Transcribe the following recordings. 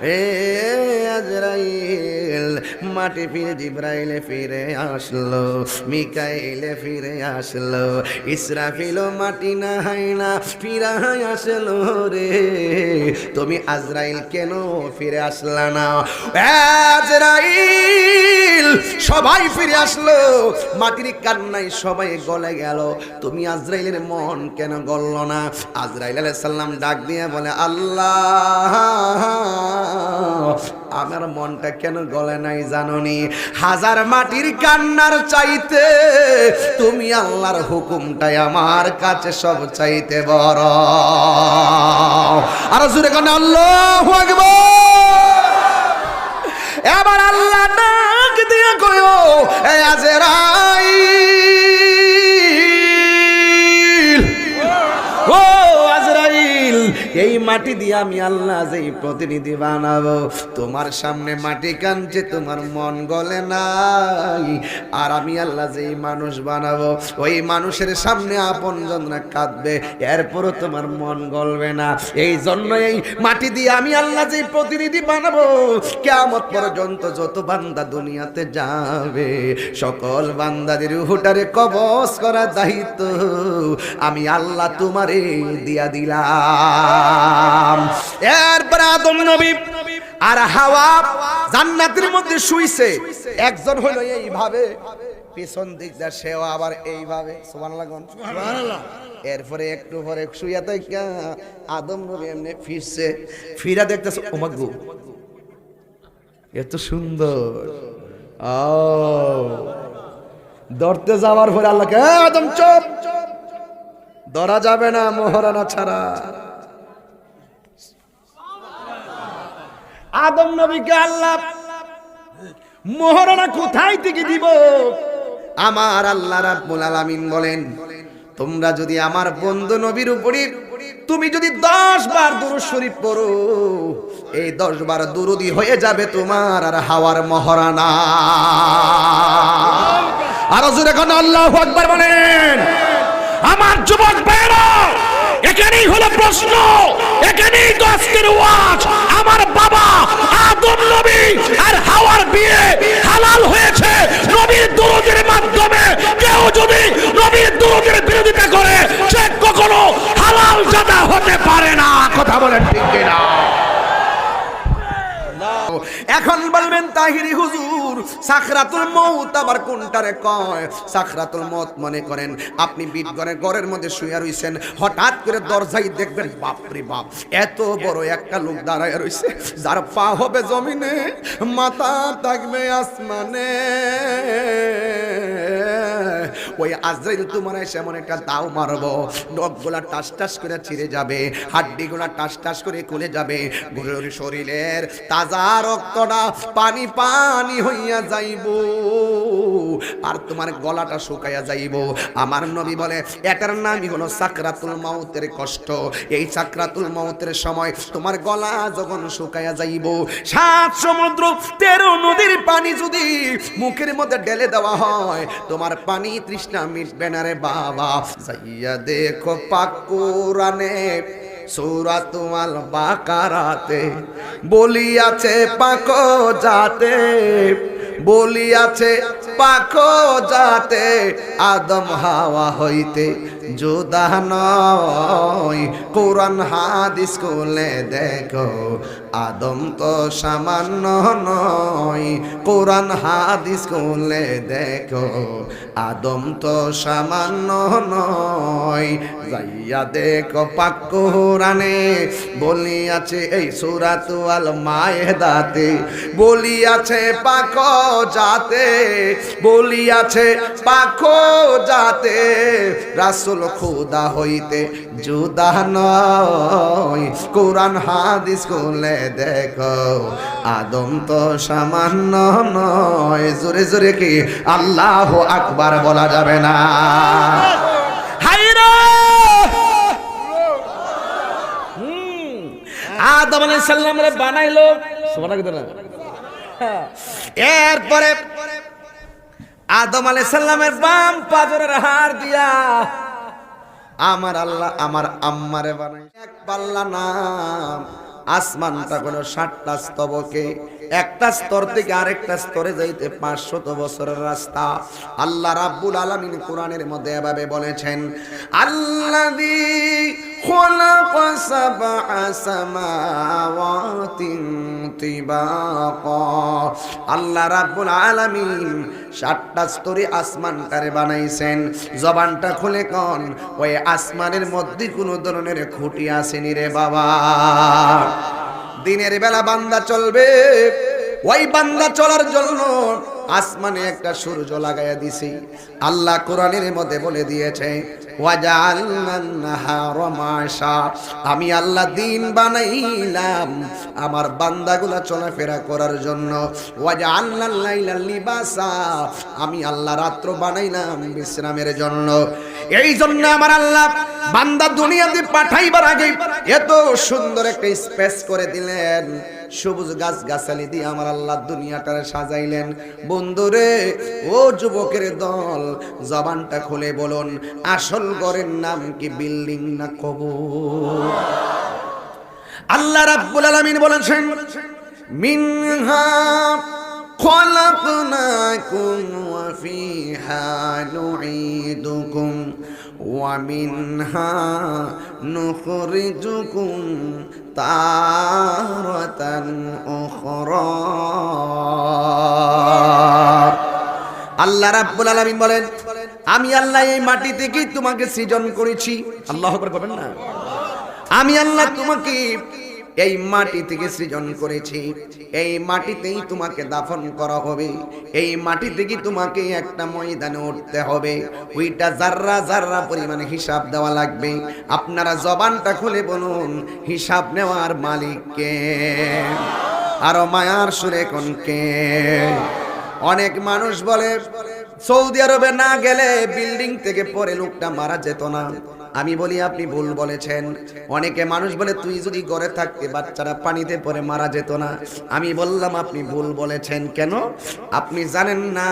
এ আজরাইল, মাটি ফিরে জিব্রাইলে ফিরে আসলো, মিকাইলে ফিরে আসলো, ইসরাফিল মাটি না হাই না ফিরা আসলো রে। তুমি আজরাইল কেন ফিরে আসলা না? আজরাইল সবাই ফিরে আসলো, মাটির কান্নায় সবাই গলে গেল, তুমি আজরাইলের মন কেন গলল না? আজরাইল আলাইহিস সালাম ডাক দিয়ে বলে, আল্লাহ আমার মনটা কেন গলে নাই জানোনি? হাজার মাটির কান্নার চাইতে তুমি আল্লাহর হুকুমটাই আমার কাছে সব চাইতে বড়। আর জোরে কোন আল্লাহু আকবার। এবার আল্লাহ ডাক দিয়ে কয়ো, এ আজরাইল, ও আজরাইল, এই মাটি দিয়ে আমি আল্লাহ যেই প্রতিনিধি বানাবো, তোমার সামনে মাটি কাঁদছে, তোমার মন গলে নাই। আর আমি আল্লাহ যেই মানুষ বানাবো, ওই মানুষের সামনে আপনজনরা কাঁদবে, এরপরও তোমার মন গলবে না। এই জন্য এই মাটি দিয়ে আমি আল্লাহ যেই প্রতিনিধি বানাবো, কিয়ামত পর্যন্ত যত বান্দা দুনিয়াতে যাবে, সকল বান্দাদের রূহটারে কবজ করার দায়িত্ব আমি আল্লাহ তোমারে দিয়া দিলাম। এরপর আদম নবী আর হাওয়া জান্নাতের মধ্যে শুইছে, একজন হলো এইভাবে পিছন দিক যা, সেও আবার এইভাবে, সুবহানাল্লাহ সুবহানাল্লাহ। এরপরে একটু পরে শুইয়া থেকে আদম নবী এমনি ফিরছে, ফিরা দেখতেছে, ও মাগো এত সুন্দর। ও ধরতে যাওয়ার পরে আল্লাহকে, আদম চুপ, ধরা যাবে না মোহরানা ছাড়া। আদম নবীকে আল্লাহ মোহরানা কোথায় থেকে দিব? আমার আল্লাহ রাব্বুল আলামিন বলেন, তোমরা যদি আমার বন্ধু নবীর উপরে তুমি যদি 10 বার দুরূদ শরীফ পড়ো, এই 10 বার দুরূদি হয়ে যাবে তোমার আর হাওয়ার মোহরানা। আর জোরে কোন আল্লাহু আকবার বলেন। আমার যুবক ভাইরা, এখানেই হলো প্রশ্ন, এখানেই তো আজকের ওয়াজ। আমার বাবা আদম নবী আর হাওয়ার বিয়ে হালাল হয়েছে নবীর দুরূদের মাধ্যমে। কেউ যদি নবীর দুরূদের বিরোধিতা করে, সে কখনো হালাল জাদা হতে পারে না। কথা বলেন ঠিক কিনা? এখন বলবেন তাহিরি হুজুর, সাকরাতুল মউত আবার কোনটারে কয়? সাকরাতুল মউত মনে করেন আপনি বিটগড়ের ঘরের মধ্যে শুয়ে রইছেন, হঠাৎ করে দরজায় দেখবেন বাপরে বাপ এত বড় একটা লোক দাঁড়ায় রইছে, যার পা হবে জমিনে, মাথা থাকবে আসমানে। ওই আজরাইল তোমার এসে এমন একটা দাও মারবো, নখগুলা টাস টাস করে ছিঁড়ে যাবে, হাড্ডিগুলা টাস টাস করে খুলে যাবে, গরুর শরীরের তাজা রক্তটা পানি পানি হইয়া যাইব, আর তোমার গলাটা শুকাইয়া যাইব। আমার নবী বলে এটার নামই হলো সাকরাতুল মাউতের কষ্ট। এই সাকরাতুল মাউতের সময় তোমার গলা যখন শুকাইয়া যাইব, 7 সমুদ্র 13 নদীর পানি যদি মুখের মধ্যে ঢেলে দেওয়া হয়, তোমার পানি তৃষ্ণা মিটবে না রে বাবা। যাইয়া দেখো পাক কোরআনে সূরাতুল বাকারাতে বলিয়াছে পাকো যাতে, বলিয়াছে পাকো যাতে আদম হাওয়া হইতে জুদা নয়। কোরআন হাদিস খুলে দেখো আদম তো সামান্য নয়, কোরআন হাদিস খুলে দেখো আদম তো সামান্য নয়। যাইয়া দেখো পাক কোরআনে বলিয়াছে, এই সূরাতুল মায়েদাতে বলিয়াছে পাকো যাতে, বলিয়াছে পাকো যাতে রাসূল খুদা হইতে জুদা নয়। কোরআন হাদিস খুলে দেখো আদম তো সামান্য নয়। জোরে জোরে কি আল্লাহু আকবার বলা যাবে না? হায়রে আদম আলাইহিস সালাম রে বানাইলো, সুবহানাল্লাহ। এরপরে আদম আলাইহিস সালামের বাম পাজরের হাড় দিয়া আমার আল্লাহ আমার আম্মারে বানাই, এক পাল্লা নাম আসমানটা হলো 7টা স্তবকে, একটা স্তর থেকে আরেকটা স্তরে যাইতে 500 বছরের রাস্তা। আল্লাহ রাব্বুল আলামিন কোরআনের মধ্যে এভাবে বলেছেন, আল্লাযী খালাকা সাবআ সামাওয়াতিন তিবাকা। আল্লাহ রাব্বুল আলামিন 7টা স্তরে আসমানটারে বানাইছেন। জবানটা খুলে কোন, ওই আসমানের মধ্যে কোনো ধরনের খুঁটি আসেনি রে বাবা। দিনের বেলা বান্দা চলবে, ওই বান্দা চলার জন্য আসমানে একটা সূর্য লাগাইয়া দিছি। আল্লাহ কোরআনের মধ্যে বলে দিয়েছে, ওয়াজআলনান নাহারা মাশা, আমি আল্লাহ দিন বানাইলাম আমার বান্দাগুলা চলাফেরা করার জন্য। ওয়াজআলনাল লাইলা লিবাসা, আমি আল্লাহ রাত্র বানাইলাম বিশ্রামের জন্য। এই জন্য আমার আল্লাহ বান্দা দুনিয়াতে পাঠাইবার আগে এত সুন্দর একটা স্পেস করে দিলেন, সবুজ গাছ গাছালি দিয়ে আমার আল্লাহ দুনিয়াটারে সাজাইলেন। বন্ধুরে, ও যুবকের দল, জবানটা খুলে বলুন, আসল ঘরের নাম কি বিল্ডিং না কবর? আল্লাহ রাব্বুল আলামিন বলেছেন, মিনহা খলাকনাকুম ওয়া ফিহা নুঈদুকুম ওয়া মিনহা নুখরিজুকুম তারাতান উখরা। আল্লাহ রাব্বুল আলামিন বলেন, আমি আল্লাহ এই মাটি থেকেই তোমাকে সৃজন করেছি। আল্লাহু আকবার বলেন না। আমি আল্লাহ তোমাকে এই মাটি থেকে সৃজন করেছি, এই মাটিতেই তোমাকে দাফন করা হবে, এই মাটি থেকে তোমাকে একটা ময়দানে উঠতে হবে, ওইটা জাররা জাররা পরিমাণে হিসাব দেওয়া লাগবে। আপনারা জবানটা খুলে বলুন, হিসাব নেওয়ার মালিক কে? আরো মায়ার সুরে কোন কে? অনেক মানুষ বলে সৌদি আরবে না গেলে বিল্ডিং থেকে পরে লোকটা মারা যেত না। আমি বলি আপনি ভুল বলেছেন। অনেকে মানুষ বলে তুই যদি ঘরে থাকতে বাচ্চারা পানিতে পড়ে মারা যেত না। আমি বললাম আপনি ভুল বলেছেন। কেন? আপনি জানেন না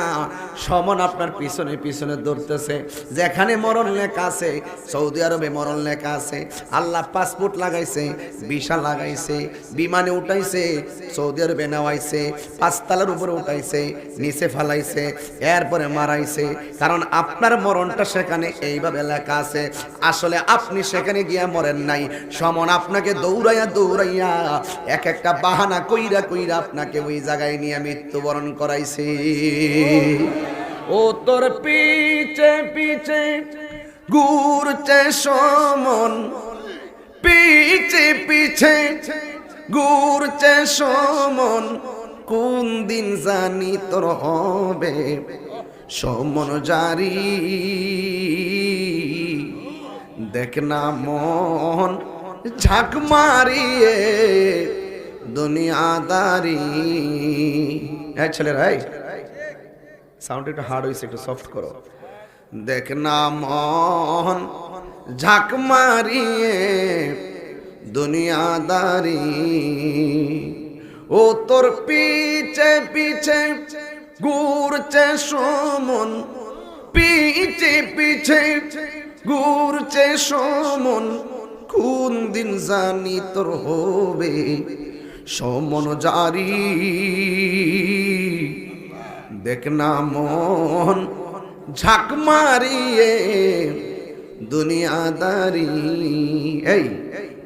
সমন আপনার পিছনে পিছনে দৌড়তেছে। যেখানে মরণ লেখা আছে, সৌদি আরবে মরণ লেখা আছে, আল্লাহ পাসপোর্ট লাগাইছে, ভিসা লাগাইছে, বিমানে উঠাইছে, সৌদি আরবে নেওয়াইছে, 5 তলার উপরে উঠাইছে, নিচে ফালাইছে, এরপরে মারাইছে। কারণ আপনার মরণটা সেখানে এইভাবে লেখা আছে। আসলে আপনি সেখানে গিয়া মরেন নাই, সমন আপনাকে দৌড়াইয়া দৌড়াইয়া এক একটা বাহানা কইরা কইরা আপনাকে ওই জায়গায় নিয়ে মৃত্যুবরণ করাইছে। ও তোর পিছে পিছে ঘুরছে সমন, পিছে পিছে ঘুরছে সমন, কোন দিন জানি তোর হবে সমন জারি। দেখ না মন ঝাঁক মারিয়ে দুনিয়াদারি। হ্যাঁ ছেলেরা, সাউন্ড একটু হার্ড হয়েছে, একটু সফট করো। দেখ না মন ঝাঁক মারিয়ে দুনিয়াদারি, ও তোর পিছে পিছে ঘুরছে সমন, পিছে পিছে ঘুরছে সমন, কোন দিন জানি তোর হবে সমন জারি। দেখ না মন ঝাঁক মারিয়ে দুনিয়াদারি। এই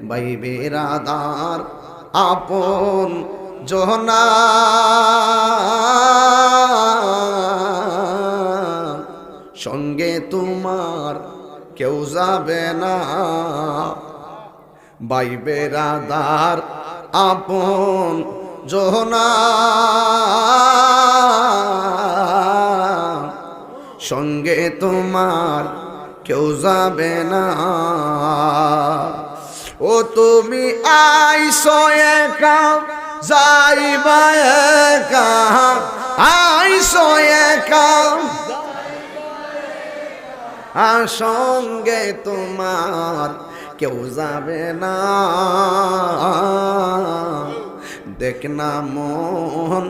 ভাই বেরাদার আপন জহনা, সঙ্গে তোমার কেউ যাবে না। ভাই বেরাদার আপন জহনা, সঙ্গে তোমার কেউ যাবে না। ও তুমি আইসো একা যাইবা একা, আইসো একা সঙ্গে তোমার কেউ যাবে না। দেখ না মন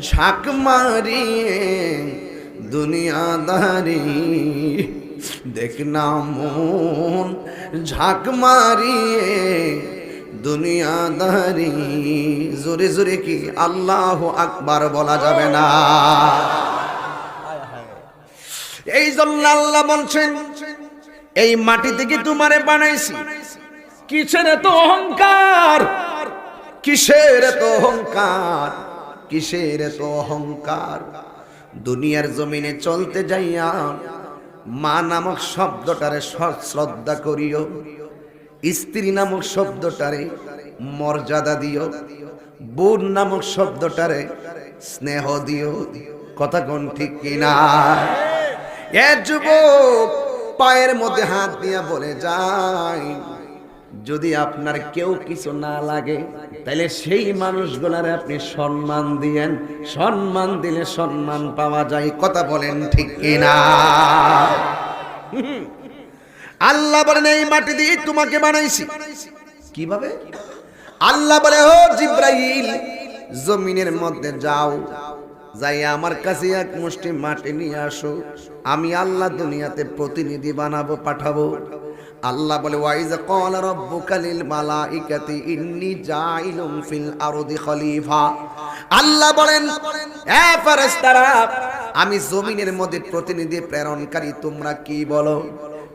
ঝাঁক মারিয়ে দুনিয়াদারি, দেখ না মন ঝাঁক মারিয়ে দুনিয়াদারি। জোরে জোরে কি আল্লাহু আকবার বলা যাবে না? এই জন্য আল্লাহ বলছেন এই মাটি থেকে তোমারে বানাইছি। কিসের এত অহংকার, কিসের এত অহংকার, কিসের এত অহংকার? দুনিয়ার জমিনে চলতে যাইয়া মা নামক শব্দটারে শ্রদ্ধা করিও, স্ত্রী নামক শব্দটারে মর্যাদা দিও, বোন নামক শব্দটারে স্নেহ দিও। কথা কোন ঠিক কিনা? এ যুবক পায়ের মধ্যে হাত দিয়া বলে যায়, যদি আপনার কেউ কিছু না লাগে তাহলে সেই মানুষগুলারে আপনি সম্মান দিয়েন। সম্মান দিলে সম্মান পাওয়া যায়। কথা বলেন ঠিক কিনা? আল্লাহ বলেন এই মাটি দিয়ে তোমাকে বানাইছি। কিভাবে? আল্লাহ বলে ও জিব্রাইল জমিনের মধ্যে যাও, যাই আমার কাছে এক মুষ্টি মাটি নিয়ে আসো। আমি আল্লাহ দুনিয়াতে প্রতিনিধি বানাবো, পাঠাবো। আল্লাহ বলে ওয়াইজ ক্বালা রাব্বুকা লিল মালাইকাতি ইন্নী জাইলুম ফিল আরদি খলিফা। আল্লাহ বলেন এ ফেরেশতারা, আমি জমিনের মধ্যে প্রতিনিধি প্রেরণকারী। তোমরা কি বলো?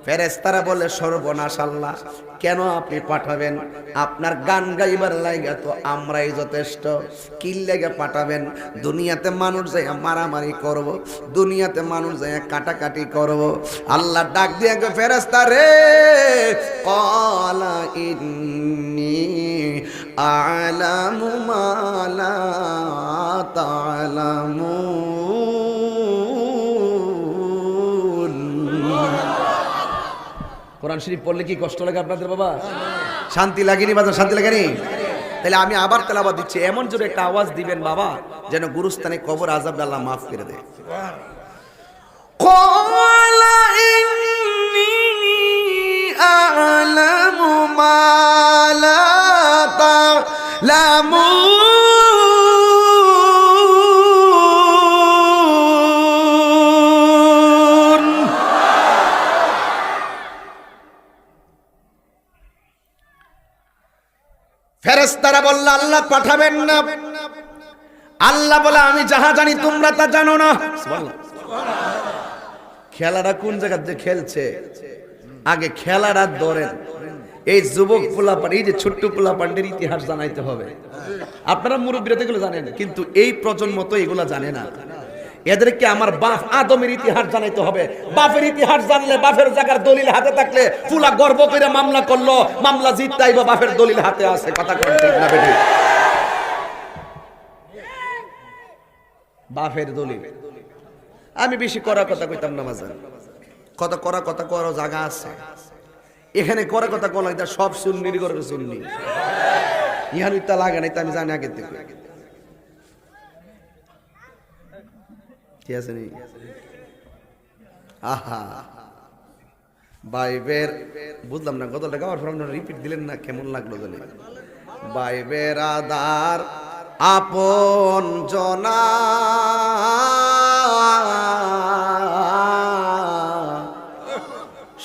ফেরেশতারা বলে সর্বনাশ আল্লাহ, কেন আপনি পাঠাবেন? আপনার গান গাইবার লাগা তো আমরাই যথেষ্ট। কি লাগা পাঠাবেন? দুনিয়াতে মানুষ যায় মারামারি করব, দুনিয়াতে মানুষ যায় কাটাকাটি করব। আল্লাহ ডাক দিয়ে ফেরেশতা রে, ক্বালা ইন্নী আ'লামু মা লা তা'লামুন। কোরআন শরীফ পড়লে কি কষ্ট লাগে আপনাদের বাবা? শান্তি লাগেনি বাবা? শান্তি লাগেনি? তাহলে আমি আবার তেলাওয়াত দিচ্ছি, এমন জোরে একটা আওয়াজ দিবেন বাবা যেন গুরুস্থানে কবর আযাব আল্লাহ মাফ করে দেয়। ক্বালা ইন্নী আ'লামু মা লা তা'লামুন। ফেরেশতারা বলল আল্লাহ পাঠাবেন না। আল্লাহ বলে আমি যাহা জানি তোমরা তা জানো না। খেলাটা কোন জায়গাতে খেলছে আগে খেলাটা ধরেন। এই যুবক পোলাপান, এই যে ছোট্ট পোলাপানদের ইতিহাস জানাইতে হবে। আপনারা মুরব্বীরা এগুলো জানেন, কিন্তু এই প্রজন্ম তো এগুলা জানে না। এদেরকে আমার বাপ আদমের ইতিহাস জানাইতে হবে। বাপের ইতিহাস জানলে, বাপের জায়গার দলিল হাতে থাকলে ফুলা গর্ব করে মামলা করলো, মামলা জিততাই বা বাপের দলিল হাতে আছে। কথা কোন ঠিক না বেটি? বাপের দলিল। আমি বেশি করা কথা কইতাম না বাজার, কত করা কথা করার জায়গা আছে। এখানে করা কথা কোন এটা সব সুন্নির করে সুন্নি, ইহানি তা লাগে না, আমি জানি আগে থেকে। কি আছে নি? আহা বাইবের বুঝলাম না গতটা গাওয়ার পর আপনারা রিপিট দিলেন না, কেমন লাগলো জানি? বাইবের আদার আপন জনা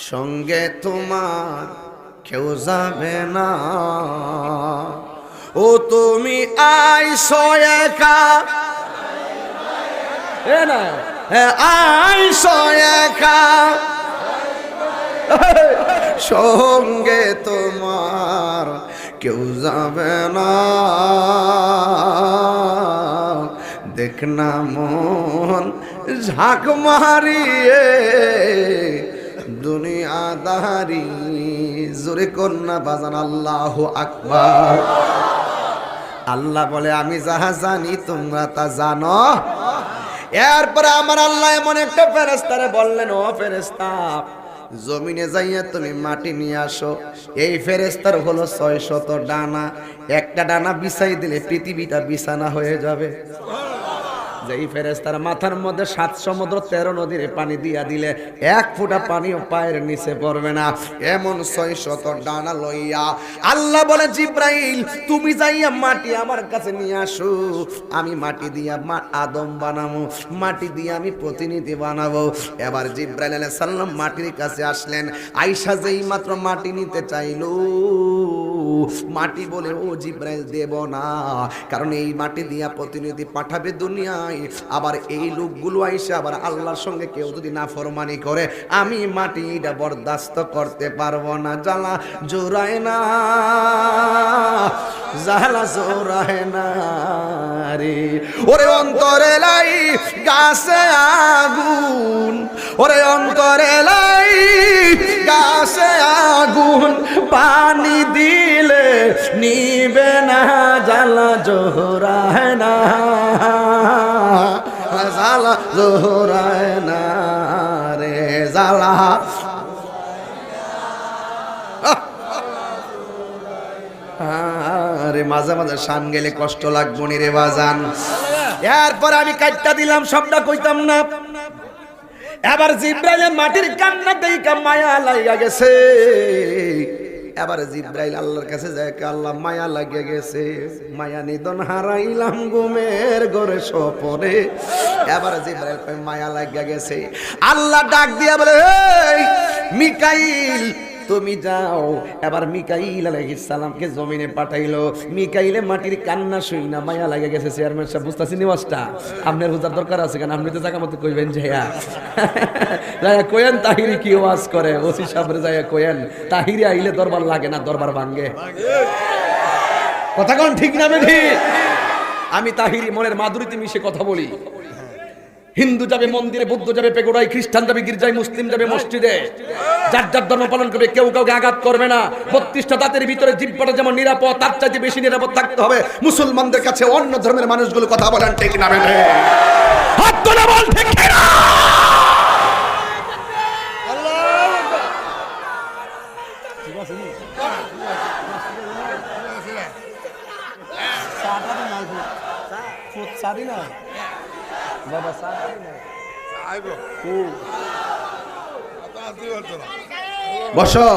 সঙ্গে তোমার কেউ যাবে না। ও তুমি আইসো একা, আইসো একা, সঙ্গে তোমার কেউ যাবে না। দেখ না মন ঝাঁক মারিয়ে দুনিয়াদারি। জোরে কন্যা বাজান আল্লাহু আকবার। আল্লাহ বলে আমি যাহা জানি তোমরা তা জানো। এরপরে আমার আল্লাহ এমন একটা ফেরেশতারে বললেন, ও ফেরেশতা জমিনে যাইয়া তুমি মাটি নিয়ে আসো। এই ফেরেশতার হলো 600 ডানা, একটা ডানা বিছাই দিলে পৃথিবীটা বিছানা হয়ে যাবে। যেই ফেরেশতার মাথার মধ্যে 7 সমুদ্র 13 নদীর পানি দিয়া দিলে 1 ফোঁটা পানিও পায়ের নিচে পড়বে না, এমন 600 ডানা লইয়া আল্লাহ বলে জিব্রাইল তুমি যাইয়া মাটি আমার কাছে নিয়ে আসো। আমি মাটি দিয়া আদম বানাবো, মাটি দিয়ে আমি প্রতিনিধি বানাবো। এবার জিব্রাইল আলাইহিস সালাম মাটির কাছে আসলেন। আয়েশা যেই মাত্র মাটি নিতে চাইলো মাটি বলে ও জিব্রাইল দেব না, কারণ এই মাটি দিয়া প্রতিনিধি পাঠাবে দুনিয়ায়, আবার এই লোকগুলো আইসা আবার আল্লাহর সঙ্গে কেউ যদি নাফরমানি করে আমি মাটিটা বরদাস্ত করতে পারবো না। জ্বালা জোড়ায় না, জ্বালা জোড়ায় না রে। ওরে অন্তরে লাই গাছে আগুন, ওরে অন্তরে লাই গাছে আগুন, পানি দিলে নিবে না, জ্বালা জোড়ায় না, জ্বালা জোড়ায় না রে, জ্বালা আরে মাঝে মাঝে শান গেলে কষ্ট লাগবো নি রে বাজান। এরপর আমি কাটটা দিলাম, সবটা কইতাম না। এবার জিব্রাইল মাটির কান্না দেইকা মায়া লাগা গেছে। এবার জিব্রাইল আল্লাহর কাছে যায়, আল্লাহ মায়া লাগিয়ে গেছে, মায়া নিদন হারাইলাম ঘুমের ঘরে স্বপনে। এবার জিব্রাইল কয় মায়া লাগিয়ে গেছে। আল্লাহ ডাক দিয়া বলে, এই মিকাইল তুমি যাও। এবার মিকাইল আলাইহিস সালামকে জমিনে পাঠাইলো। মিকাইলে মাটির কান্না শুই না মায়া লাগে গেছে। চেয়ারম্যান সাহেব বুঝতাছি নিওয়াজটা আপনার হুজার দরকার আছে, কারণ আপনি তো জায়গা মতো কইবেন যাইয়া যাইয়া কোয়েন তাহিরি কি ওয়াজ করে, ওসি সাহেবের যাইয়া কোয়েন তাহিরি আইলে দরবার লাগে না, দরবার ভাঙ্গে। কথা কোন ঠিক না বেঠি? আমি তাহিরি মনের মাধুরীতে মিশে কথা বলি। হিন্দু যাবে মন্দিরে, বৌদ্ধ যাবে পেগোড়ায়, খ্রিস্টান যাবে গির্জায়, মুসলিম যাবে মসজিদে, যার যার ধর্ম পালন করবে, কেউ কাউকে আঘাত করবে না। 32টা দাঁতের ভিতরে জিহ্বাটা যেমন নিরাপদ, তার চাইতে বেশি নিরাপদ থাকতে হবে মুসলমানদের কাছে। অন্য ধর্মের মানুষগুলো কথা বলেন ঠিক না বেঠি? হাত তুলে বল ঠিক না? বসো,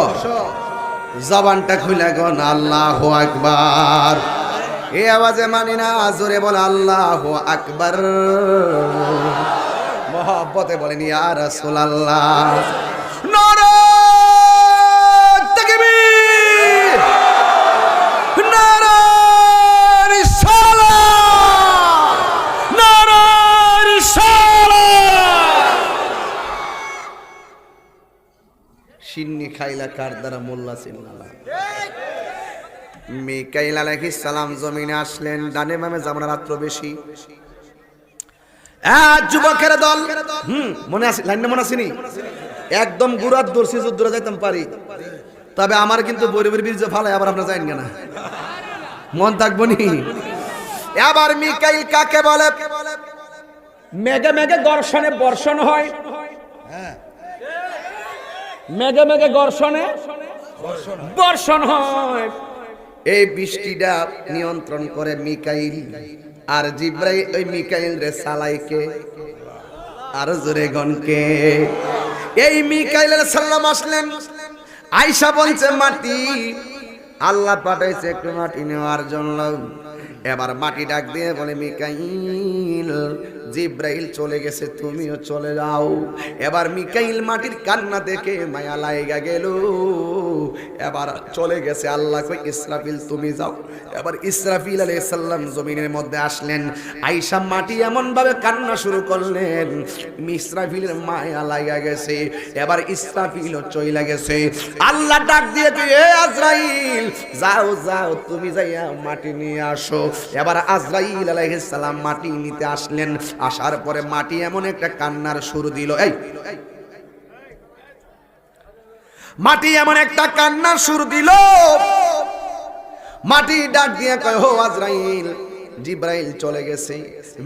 জবানটা খুলে গন আল্লাহু আকবার। এই আওয়াজে মানি না, জোরে বল আল্লাহু আকবার। মহব্বতে বলেন ইয়া রাসূলুল্লাহ। নারে তাকবীর, নারে রিসালাত, নারে রিসালাত। সিন্নি খাইলা কার দ্বারা মোল্লা চিল্লালা। মিকাইল আলাইহিস সালাম জমিনে আসলেন। ডানে বামে জামানা রাত্র বেশি। যুবকের দল, মনে আছে লাইন মনে আসেনি? একদম গুড়ার দর্শি যুদ্ধরা যাইতাম পারি, তবে আমার কিন্তু বরিবের বীর্য ফালায় আবার আপনারা যাইন না, মন থাকবো নি। এবার মিকাইল কাকে বলে? মেঘে মেঘে ঘর্ষণে বর্ষণ হয়, মেঘে মেঘে ঘর্ষণে বর্ষণ হয়। এই বৃষ্টিটা নিয়ন্ত্রণ করে মিকাইল। আর জিব্রাইল ওই মিকাইল রে সালাইকে, আর জোরে গনকে। এই মিকাইলের সালাম আসলেন। আয়েশা বলছে মাটি আল্লাহ পাঠাইছে একটু মাটি নেওয়ার জন্য। এবার মাটি ডাক দিয়ে বলে মিকাইল জিব্রাইল চলে গেছে, তুমিও চলে যাও। এবার মিকাইল মাটির কান্না দেখে মায়া লাইগা গেল। এবার চলে গেছে। আল্লাহ কই ইসরাফিল তুমি যাও। এবার ইসরাফিল আলাইহিস সালাম জমিনের মধ্যে আসলেন। আয়েশা মাটি এমন ভাবে কান্না শুরু করলেন, ইসরাফিলের মায়া লাইগা গেছে। এবার ইসরাফিলও চইলা গেছে। আল্লাহ ডাক দিয়ে এ আজরাইল যাও যাও, তুমি যাইয়া মাটি নিয়ে আসো। এবার আজরাইল আলাইহিস সালাম মাটি নিতে আসলেন। আসার পরে মাটি এমন একটা কান্নার সুর দিল। এই মাটি এমন একটা কান্নার সুর দিল। মাটি ডাক দিয়ে কয় হো আজরাইল, জিব্রাইল চলে গেছে,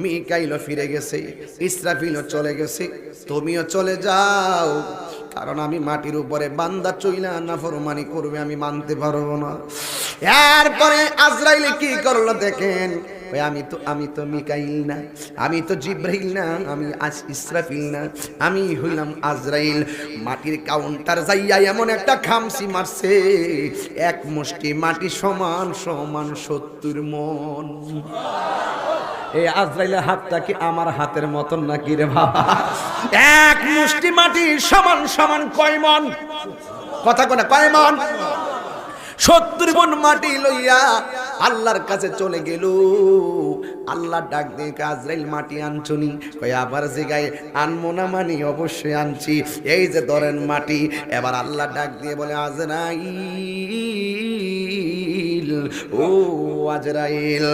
মিকাইলও ফিরে গেছে, ইসরাফিলও চলে গেছে, তুমিও চলে যাও। কারণ আমি মাটির উপরে বান্দা চইলা নাফরমানি করবে, আমি মানতে পারবো না। এরপরে আজরাইল কি করলো দেখেন। আমি তো মিকাইল না, আমি তো জিব্রাইল না, আমি ইসরাফিল না, আমি হইলাম আজরাইল। মাটির কাউন্টার যাইয়া এমন একটা খামসি মারছে, এক মুষ্টি মাটি সমান সমান 70 মন। এই আজরাইলের হাতটা কি আমার হাতের মতন নাকি রে বাবা? এক মুষ্টি মাটি সমান সমান কয় মন? কথা কোনা কয় মন? 70 মণ মাটি লইয়া আল্লাহর কাছে চলে গেল। আল্লাহ ডাক দিয়ে আজরাইল মাটি আনছুনি? কই আবার জিগায় আনমো না? মানি অবশ্যই আনছি, এই যে ধরেন মাটি। এবার আল্লাহ ডাক দিয়ে বলে আজরাইল, ও আজরাইল,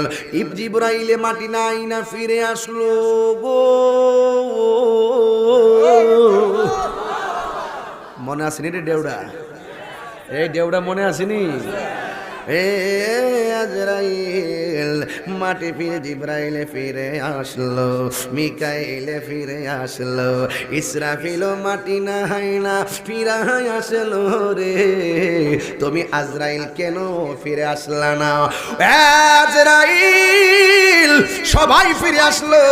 জিবরাইলে মাটি নাই না ফিরে আসলো গো। মনে আসেনি রে দেউড়া? এই দেউড়া মনে আসেনি? এ আজরাইল মাটি ফিরে জিবরাইলে ফিরে আসলো, মিকাইলে ফিরে আসলো, ইসরাফিল মাটি না ফিরা আসলো রে। তুমি আজরাইল কেন ফিরে আসলা না? আজরাইল সবাই ফিরে আসলো,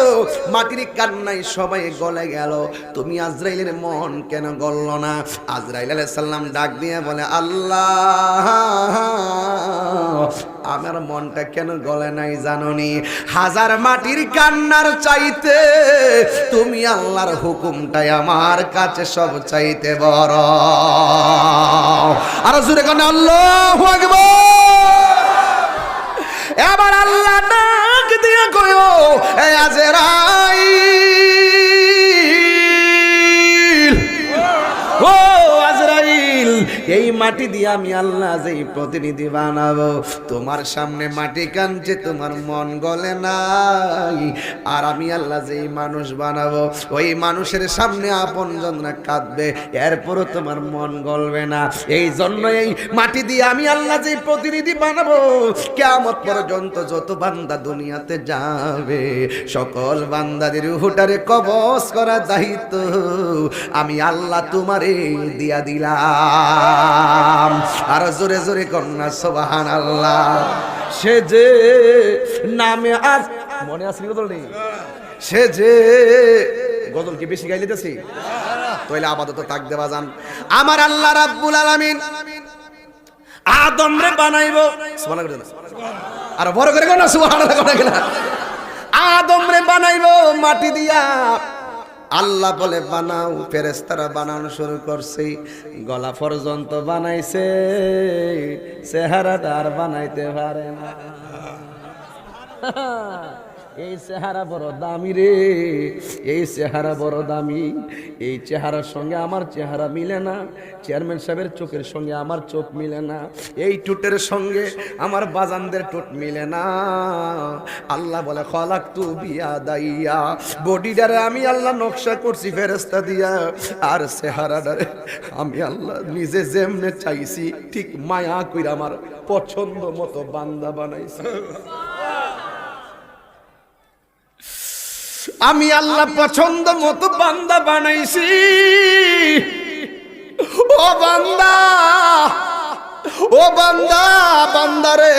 মাটির কান্নাই সবাই গলে গেল, তুমি আজরাইলের মন কেন গলল না? আজরাইল আলাইহিস সালাম ডাক দিয়ে বলে আল্লাহ, আমার মনটা কেন গলে নাই জানোনি? হাজার মাটির কান্নার চাইতে তুমি আল্লাহর হুকুমটাই আমার কাছে সব চাইতে বড়। আর জোরে কোন আল্লাহু আকবার। এবার আল্লাহ ডাক দিয়ে কয়ো, এ আজরাইল, ও আজরাইল, এই মাটি দিয়ে আমি আল্লাহ যেই প্রতিনিধি বানাবো, তোমার সামনে মাটি কাঁদছে, তোমার মন গলে নাই। আর আমি আল্লাহ যেই মানুষ বানাবো, ওই মানুষের সামনে আপনজনরা কাঁদবে, এরপরও তোমার মন গলবে না। এই জন্য এই মাটি দিয়ে আমি আল্লাহ যেই প্রতিনিধি বানাবো, কিয়ামত পর্যন্ত যত বান্দা দুনিয়াতে যাবে, সকল বান্দাদের রূহটারে কবজ করা দায়িত্ব আমি আল্লাহ তোমারে দিয়া দিলাম। আর জোরে জোরে কন্যা সুবহানাল্লাহ। সে যে নামে আজ মনে আসেনি গজল নেই? সে যে গজল কি বেশি গাইলিতেছি? তাইলে আপাতত তাক দেবা যান। আমার আল্লাহ রাব্বুল আলামিন আদম রে বানাইবো, সুবহানাল্লাহ, আর বড় করে কন্যা সুবহানাল্লাহ কোনা গেলা। আদম রে বানাইবো মাটি দিয়া। আল্লাহ বলে বানাও, ফেরেশতারা বানানো শুরু করছে, গলা পর্যন্ত বানাইছে, চেহারাটা আর বানাইতে পারে না। এই চেহারা বড় দামি রে, এই চেহারা বড় দামি। এই চেহারার সঙ্গে আমার চেহারা মিলে না, চেয়ারম্যান সাহেবের চোখের সঙ্গে আমার চোখ মিলে না, এই টুটের সঙ্গে আমার বাজানদের টুট মিলে না। আল্লাহ বলে খলাকতু বিয়াদাইয়া, বডিটারে আমি আল্লাহ নকশা করছি ফেরেশতা দিয়া, আর চেহারাটারে আমি আল্লাহ নিজে যেমনে চাইছি ঠিক মায়া কইরা আমার পছন্দ মতো বান্দা বানাইছি। আমি আল্লাহ পছন্দ মতো বান্দা বানাইছি। ও বান্দা, ও বান্দা, বান্দারে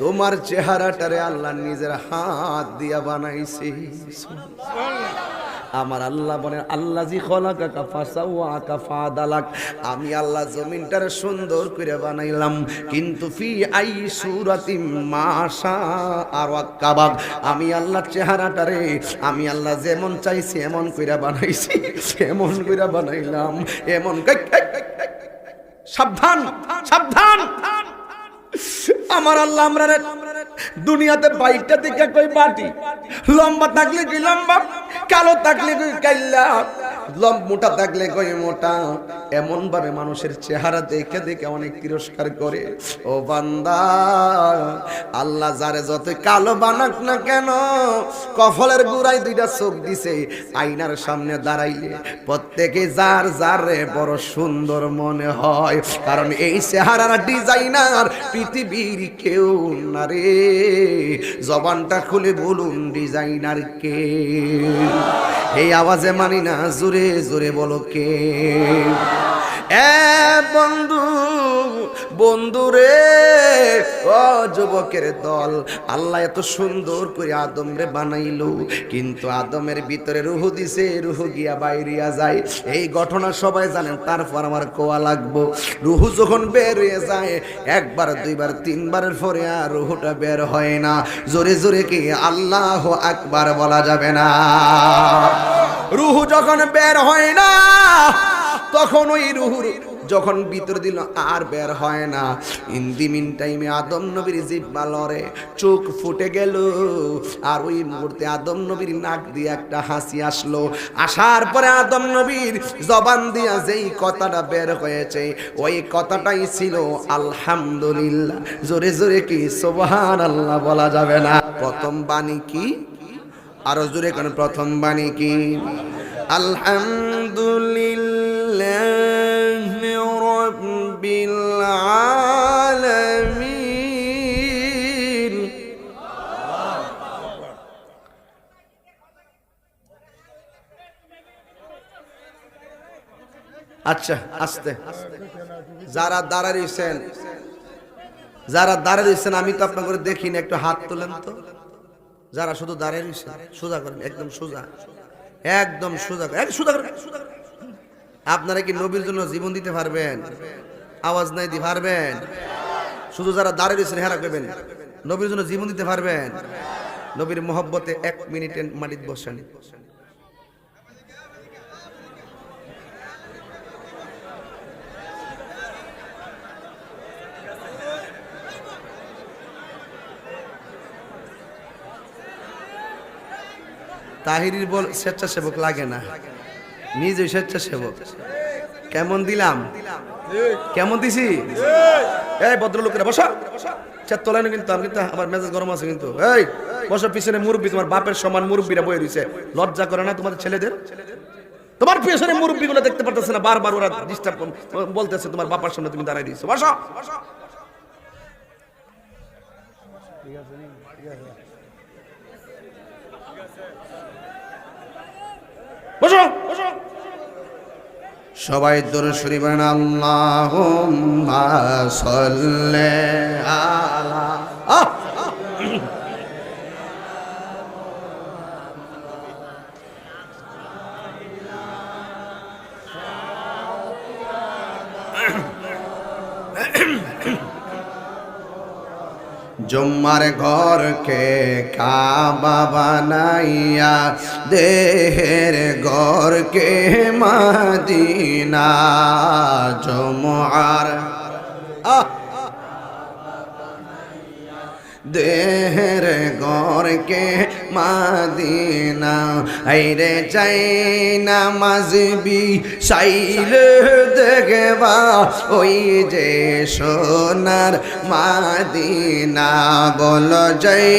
তোমার চেহারাটারে আল্লাহ নিজের হাত দিয়া বানাইছি। আমার আল্লাহ বলে আল্লাযী খলাকাকা ফাসাওয়াকা ফাদালাক, আমি আল্লাহ জমিনটারে সুন্দর করে বানাইলাম, কিন্তু ফি আই সূরাতিম মাশা আর ওয়াক্কাবাক, আমি আল্লাহ চেহারাটারে আমি আল্লাহ যেমন চাইছি এমন কইরা বানাইছি, এমন কইরা বানাইলাম, এমন। সাবধান সাবধান, আমার আল্লাহ আমরা দুনিয়াতে বাইকটা দিকে কই বাটি, লম্বা থাকলে কি লম্বা, কালো থাকলে কই কাইলা, মোটা থাকলে কই মোটা, এমন ভাবে মানুষের চেহারা দেখে দেখে অনেক তিরস্কার করে। ও বান্দা, আল্লাহ যারে যত কালো বানাক না কেন, কফলের গুড়াই দুইটা চোখ দিছে, আয়নার সামনে দাঁড়াইলে প্রত্যেকে যার যারে বড় সুন্দর মনে হয়, কারণ এই চেহারার ডিজাইনার পৃথিবীর কেউ না রে। জবানটা খুলে বলুন ডিজাইনার কে? এই আওয়াজে মানি না, জোরে জোরে বলো কে? এ বন্ধু, বন্ধু রে, ও যুবকের দল, আল্লাহ এত সুন্দর করে আদম রে বানাইলো, কিন্তু আদমের ভিতরে রুহ দিছে, রুহ গিয়া বাইরিয়া যায়। এই ঘটনা সবাই জানেন, তারপর আমার কোয়া লাগবো। রুহ যখন বের হয়ে যায় একবার দুইবার তিনবারের পরে আর রুহটা বের হয় না। জোরে জোরে কি আল্লাহু আকবার বলা যাবে না? রুহ যখন বের হয় না, তখন ওই রুহুর যখন ভিতর দিল আর বের হয় না। ইন দি মিন টাইমে আদম নবীর জিহ্বা লড়ে, চোখ ফুটে গেল। আর ওই মুহূর্তে আদম নবীর নাক দিয়ে একটা হাসি আসলো। আসার পরে আদম নবীর জবান দিয়া যেই কথাটা বের হয়েছে, ওই কথাটাই ছিল আলহামদুলিল্লাহ। জোরে জোরে কি সুবহানাল্লাহ বলা যাবে না? প্রথম বাণী কি? আরো জোরে কোন প্রথম বাণী কি? আলহামদুলিল্লাহি রাব্বিল আলামিন। আচ্ছা আস্তে, যারা দাঁড়াইছেন আমি তো আপনাকে দেখিনি, একটু হাত তোলেন তো। যারা শুধু দাঁড়িয়ে রয়েছে সোজা করেন, একদম সোজা, একদম সোজা করেন। আপনারা কি নবীর জন্য জীবন দিতে পারবেন? আওয়াজ নাই দিতে পারবেন? শুধু যারা দাঁড়িয়ে রয়েছেন হেরা করবেন, নবীর জন্য জীবন দিতে পারবেন? নবীর মহব্বতে 1 মিনিটের মাটিতে বসেন। তাহিরির বল স্বেচ্ছাসেবক লাগে না, নিজে স্বেচ্ছাসেবক। কেমন দিলাম? কেমন দিছি? এই ভদ্রলোকেরা বসো, চেত তোলেন কিন্তু। আমি কিন্তু আমার মেজাজ গরম আছে কিন্তু। এই বসো, পিছনে মুরব্বী, তোমার বাপের সমান মুরব্বীরা বয়ে রয়েছে। লজ্জা করে না তোমাদের ছেলেদের? তোমার পিছনে মুরব্বীগুলো দেখতে পারতেছে না, বারবার ওরা ডিস্টার্ব বলতেছে, তোমার বাবার সামনে তুমি দাঁড়াই দিয়েছো। বসো বসো বসো। সবাই দরুদ শরীফ পড়েন। আল্লাহুম্মা সাল্লি আলা জুম্মার ঘরকে কাবা বানাইয়া, দেহের ঘরকে মদিনা। জুমার দেহের ঘরকে মদিনা। আইরে চাই নামাজবি সাইলে দেখবা, ওই যে সোনার মদিনা। বল যাই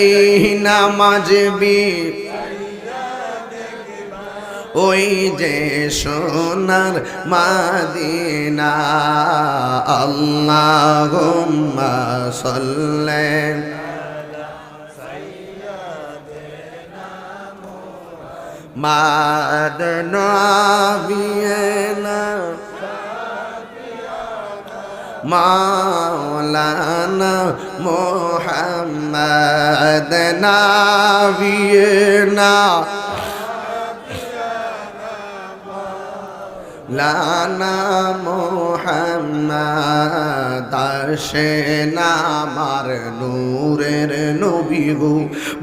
নামাজবি ওই যে সোনার মদিনা। আল্লাহুম্মা সাল্লি মাদনাবিয়ানা মাওলানা মুহাম্মদ নাবিয়ানা লানা মুহাম্মদ। আসেন আমার নূরের নবী গো,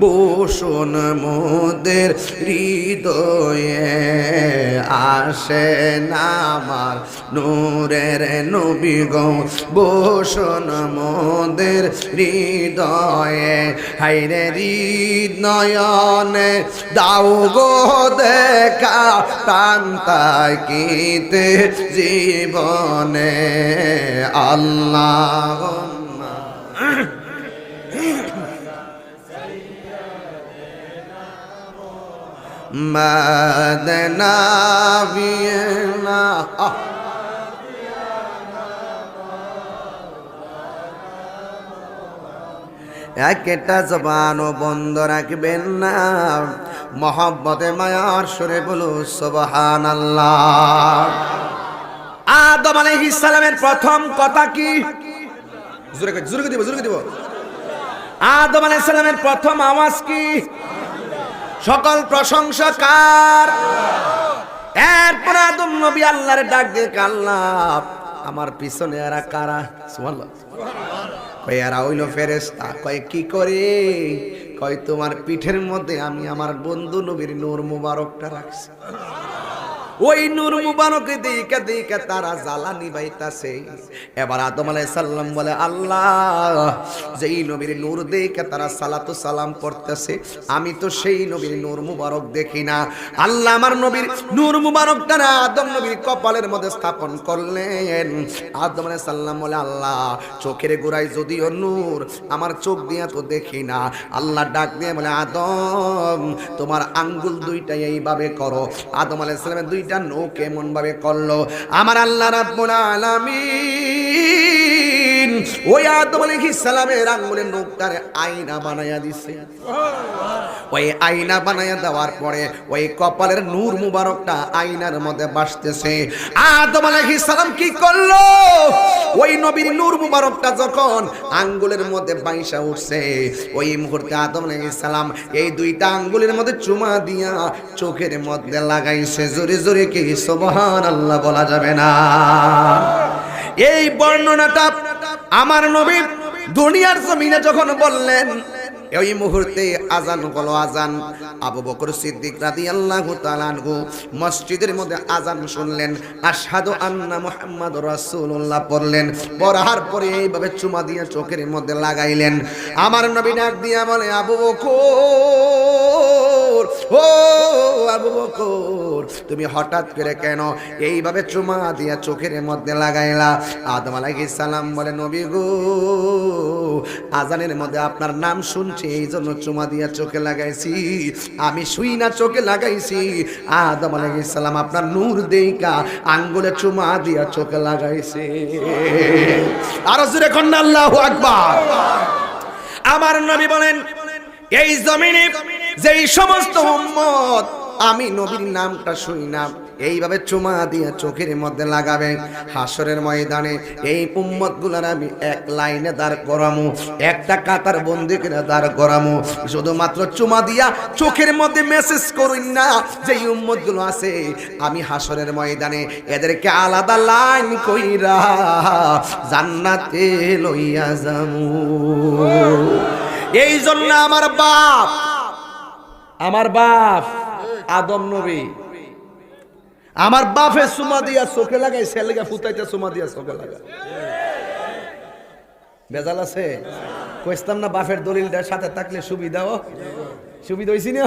বসুন মোদের হৃদয়ে। আসেন আমার নূরের নবী গো, বসুন মোদের হৃদয়ে। হায়রে হৃদয়নে দাও গো দেখা, প্রান্তাকিতে জীবনে। আল্লাহুম্মা মাদনাবিয়ানা। একটা জবানও বন্ধ রাখবেন না, মহব্বতে মায়ার সুরে বলো সুবহানাল্লাহ। আদম আলাইহিস সালামের প্রথম কথা কি? জোরে দিব। আদম আলাইহিস সালামের প্রথম আওয়াজ কি? সকল প্রশংসা কার? এরপর আদম নবী আল্লাহর ডাক দিয়ে, আল্লাহ আমার পিছনে এরা কারা? সুবহানাল্লাহ। কয় এরা হইল ফেরেশতা। কয় কি করে? কয় তোমার পিঠের মধ্যে আমি আমার বন্ধু নবীর নূর মুবারকটা রাখছি। ওই নূর মুবারক দিকে দিকে তারা জ্বালানি বাইতাছে। এবার আদম আলাইহিস সালাম বলে, আল্লাহ, যেই নবীর নূর দেখে তারা সালাতু সালাম করতেছে, আমি তো সেই নবীর নূর মুবারক দেখি না। আল্লাহ আমার নবীর নূর মুবারকটা আদম নবীর কপালের মধ্যে স্থাপন করলেন। আদম আলাইহিস সালাম বলে, আল্লাহ, চোখের গোড়ায় যদিও নূর, আমার চোখ দিয়ে তো দেখি না। আল্লাহ ডাক দিয়ে বলে, আদম, তোমার আঙ্গুল দুইটা এইভাবে করো। আদম আলাইহিস সালামের দুইটা নখ এমন ভাবে করলো, আমার আল্লাহ রাব্বুল আলামিন ওই আদম আলাইহিস সালামের আঙ্গুলের নখটারে আয়না বানায়া দিছে। ওই আয়না বানায়া দেওয়ার পরে ওই কপালের নূর মুবারকটা আয়নার মধ্যে ভাসতেছে। আদম আলাইহিস সালাম কি করলো? ওই নবীর নূর মুবারকটা যখন আঙ্গুলের মধ্যে বাইসা উঠছে, ওই মুহূর্তে আদম আলাইহিস সালাম এই দুইটা আঙ্গুলের মধ্যে চুমা দিয়া চোখের মধ্যে লাগাইছে। জোরে জোরে কি সুবহানাল্লাহ বলা যাবে না? এই বর্ণনাটা আমার নবী দুনিয়ার জমিনে যখন বললেন, এই মুহূর্তে আজান হলো। আজান আবু বকর সিদ্দিক রাদিয়াল্লাহু তাআলা আনহু মসজিদের মধ্যে আজান শুনলেন, আশহাদু আন্না মুহাম্মাদুর রাসূলুল্লাহ পড়লেন। পড়ার পরে এইভাবে চুমা দিয়ে চোখের মধ্যে লাগাইলেন। আমার নবী ডাক দিয়া বলে, আবু বকর, ও আবু বকর, তুমি হঠাৎ করে কেন এইভাবে চুমা দিয়া চোখের মধ্যে লাগাইলা? আদম আলাইহিস সালাম বলে, নবী গো, আজানের মধ্যে আপনার নাম শুনছি, এই জন্য চুমা দিয়া চোখে লাগাইছি। আমি শুই না চোখে লাগাইছি। আদম আলাইহিস সালাম আপনার নূর দেইকা আঙ্গুলে চুমা দিয়া চোখে লাগাইছে। আর জোরে কন্না আল্লাহু আকবার। আমার নবী বলেন, এই জমিনে যেই সমস্ত উম্মত আমি নবীর নামটা শুই না এইভাবে চুমা দিয়ে চোখের মধ্যে লাগাবে, হাসরের ময়দানে এই উম্মতগুলার আমি এক লাইনে দাঁড় করামু, একটা কাতার বন্দি করে দাঁড় করামু। শুধুমাত্র চুমা দিয়া চোখের মধ্যে মেসেজ করুন না, যে উম্মতগুলো আছে আমি হাসরের ময়দানে এদেরকে আলাদা লাইন কইরা জান্নাতে লইয়া যামু। এই জন্য আমার বাপ আদম নবী, আমার বাপে সুমা দিয়া চোখে লাগাই, ছেলেকে ফুটাইতে সুমা দিয়া চোখে লাগাই। বেজাল আছে? কইতাম না বাপের দলিলটার সাথে থাকলে সুবিধা হইছি না?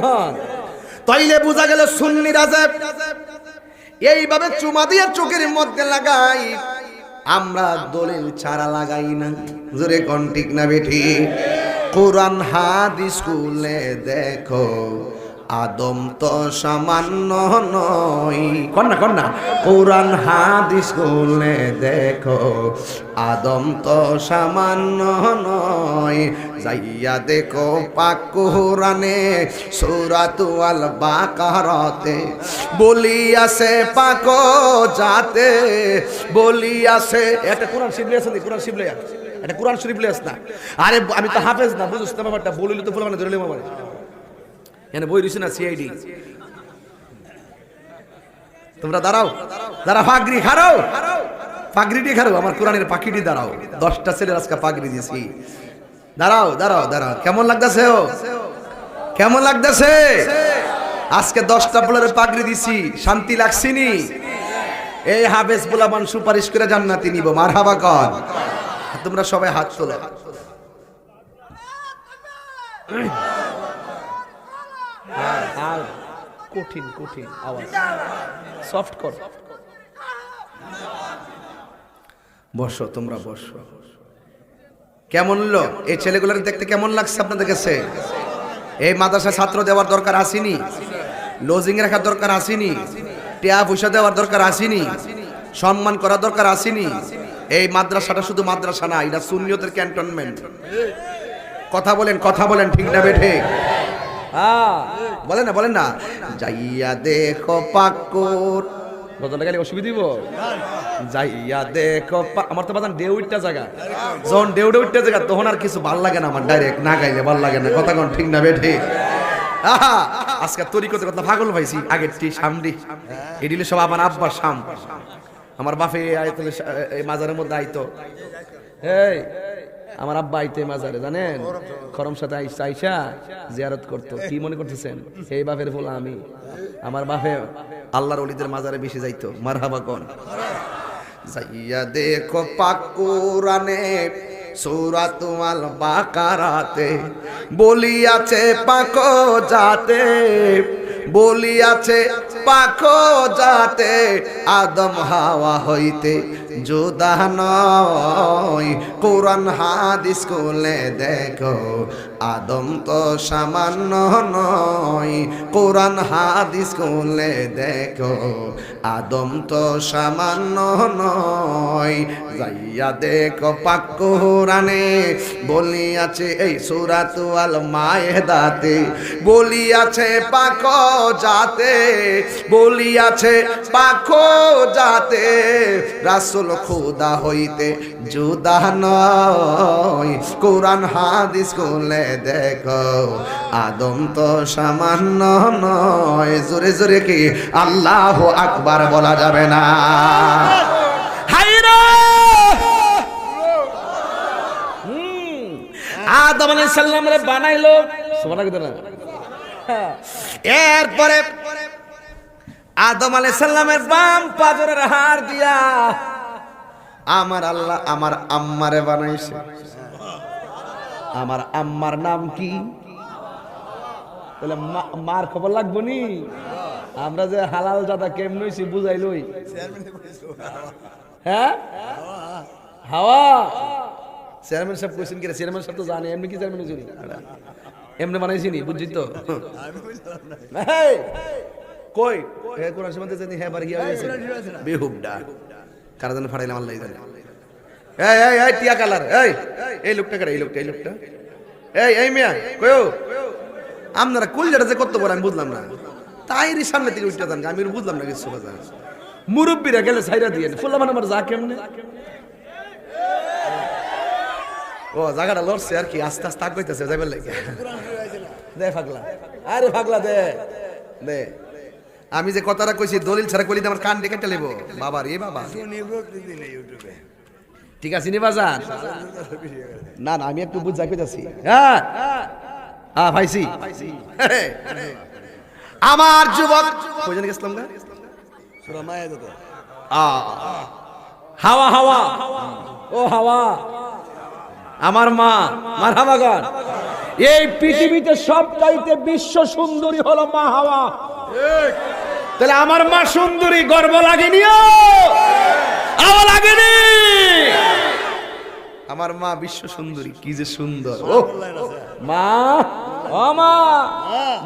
তাইলে বোঝা গেল সুন্নি রাজা এইভাবে চুমা দিয়া চোখের মধ্যে লাগাই, আমরা দলিল ছাড়া লাগাই না। জোরে কোন ঠিক না বেঠি? কোরআন হাদিস খুলে দেখো, আদম তো সামান্য নয়। কন্যা কোরআন হাদিস খুলে দেখো, আদম তো সামান্য নয়। যাইয়া দেখো পাক কোরআনে সূরাতুল বাকারাতে বলিয়াছে পাক যাতে বলিয়াছে। এটা কোরআন শিবলে আছে, কোরআন শিবলে এটা কোরআন শরীফ লেস না। আরে আমি তো হাফেজ না, বুঝছ না ব্যাপারটা। বলিলে তো ফুল মানে ধরে লেমা এনে বই দিছি না সিআইডি। তোমরা দাঁড়াও, পাগড়ি খারাও, পাগড়িটি খারাও, আমার কোরআনের পাখিটি দাঁড়াও। 10টা ছেলের আজকে পাগড়ি দিয়েছি। দাঁড়াও। কেমন লাগতেছে? কেমন লাগতেছে? আজকে 10টা পোলারের পাগড়ি দিছি, শান্তি লাগছিনি? এই হাফেজ পোলামান সুপারিশ করে জান্নাতি নিব। মারহাবা কর। তোমরা সবাই হাত তোলো। কঠিন আওয়াজ, সফট কর। বসো, তোমরা বসো। কেমন লোক এই ছেলেগুলোর দেখতে কেমন লাগছে আপনাদের কাছে? এই মাদ্রাসা ছাত্র দেওয়ার দরকার আসেনি? লজিং রাখার দরকার আসেনি? টিয়া পয়সা দেওয়ার দরকার আসেনি? সম্মান করার দরকার আসেনি? এই মাদ্রাসাটা শুধু মাদ্রাসা না, এটা সুন্নিয়তের ক্যান্টনমেন্ট। কথা বলেন ঠিক না বেঠে? বলেন না। যাইয়া দেখো পাকুর বদলে গেলে অসুবিধা দিব। যাইয়া দেখো আমার তো বাদান ডেউইটটা জায়গা, যখন ডেউইটটা জায়গা তখন আর কিছু ভাল লাগে না আমার, ডাইরেক্ট না গাইলে ভাল লাগে না। কথা কোন ঠিক না বেঠে? আজকে তরিকতের কথা পাগল পাইছি। আগের টি সামরি এডিলে সব আমার আব্বার সাম, আমার বাপে আইতো এই মাজারের মধ্যে আইতো। এই আমার আব্বা আইতে মাজারে জানেন, খরম সাথে আইসা জিয়ারত করতো। কি মনে করতেছেন এই বাপের বলা আমি? আমার বাপে আল্লাহর ওলিদের মাজারে বেশি যাইতো। মারহাবা কোন যাইয়া দেখো পাক কোরআনে সূরাতুল বাকারাতে বলিয়াছে পাক জাতে, বলিয়াছে পাক জাতে আদম হাওয়া হইতে জুদা নয়। কোরআন হাদিস খুলে দেখো আদম তো সামান্য নয়। কোরআন হাদিস খুলে দেখো আদম তো সামান্য নয়। যাইয়া দেখো পাক কোরআনে বলিয়াছে এই সূরাতুল মায়েদাতে বলিয়াছে পাক জাতে, বলিয়াছে পাক জাতে রাসূল খুদা হইতে জুদা নয়। কোরআন হাদিস খুলে দেখো আদম তো সামান্য নয়। জোরে জোরে কি আল্লাহু আকবার বলা যাবে না? হায়রে আদম আলাইহিস সালামরে বানাইলো, সুবহানাল্লাহ না? এরপরে আদম আলাইহিস সালামের বাম পাজরের হাড় দিয়া আমার আল্লাহ আমার আম্মারে বানাইছে। আমার আম্মার নাম কি? তাহলে মার খবর লাগবো নি? আমরা যে হালাল জাদা কেমন হইছি বুঝাইলই। হ্যাঁ হাওয়া চেয়ারম্যান সাহেব কইছেন কি? চেয়ারম্যান সাহেব তো জানে এমনি কি চেয়ারম্যান হইছি এমনি বানাইছি নি, বুঝছি তো। কই কোরআন শুনতে জানি হ্যাঁ বার গিয়া হইছে বেহুবডা কারা জানে ফাড়াইলাম আল্লাহই জানে। এই এই এই টিয়া কালার এই এই লোকটা কারা? এই লোকটা এই লোকটা এই এই মিয়া কইও আপনারা কুলজাটা যে কত বড় আমি বুঝলাম না। তাইরি সামনে থেকে উঠতে যান আমি বুঝলাম না কিছু কথা। মুরব্বিরা গেলে ছাইরা দিয়ে ফুল্লা মানে আমার যা কেমনে ও জায়গাটা লড়ছে আর কি আস্তে আস্তে আগ কইতেছে যাইবার লাগে। দে পাগলা, আরে পাগলা দে দে। আমি যে কথাটা কইছি দলিল ছাড়া কইলে আমার কান ডেকে টেলিব বাবা রে বাবা। ঠিক আছে নি বাজান? না না আমি একটু বুঝা কইতাছি। হ্যাঁ হ্যাঁ ভাইছি আমার যুবক কইজন গেছলাম না সূরা মায়েদাতে হাওয়া হাওয়া ও হাওয়া আমার মা মারহাবা গান। এই পৃথিবীতে সবচাইতে বিশ্ব সুন্দরী হলো মা হাওয়া। তাহলে আমার মা সুন্দরী, গর্ব লাগেনি? আমার লাগেনি? আমার মা বিশ্ব সুন্দরী, কি যে সুন্দর ও মা। ও মা,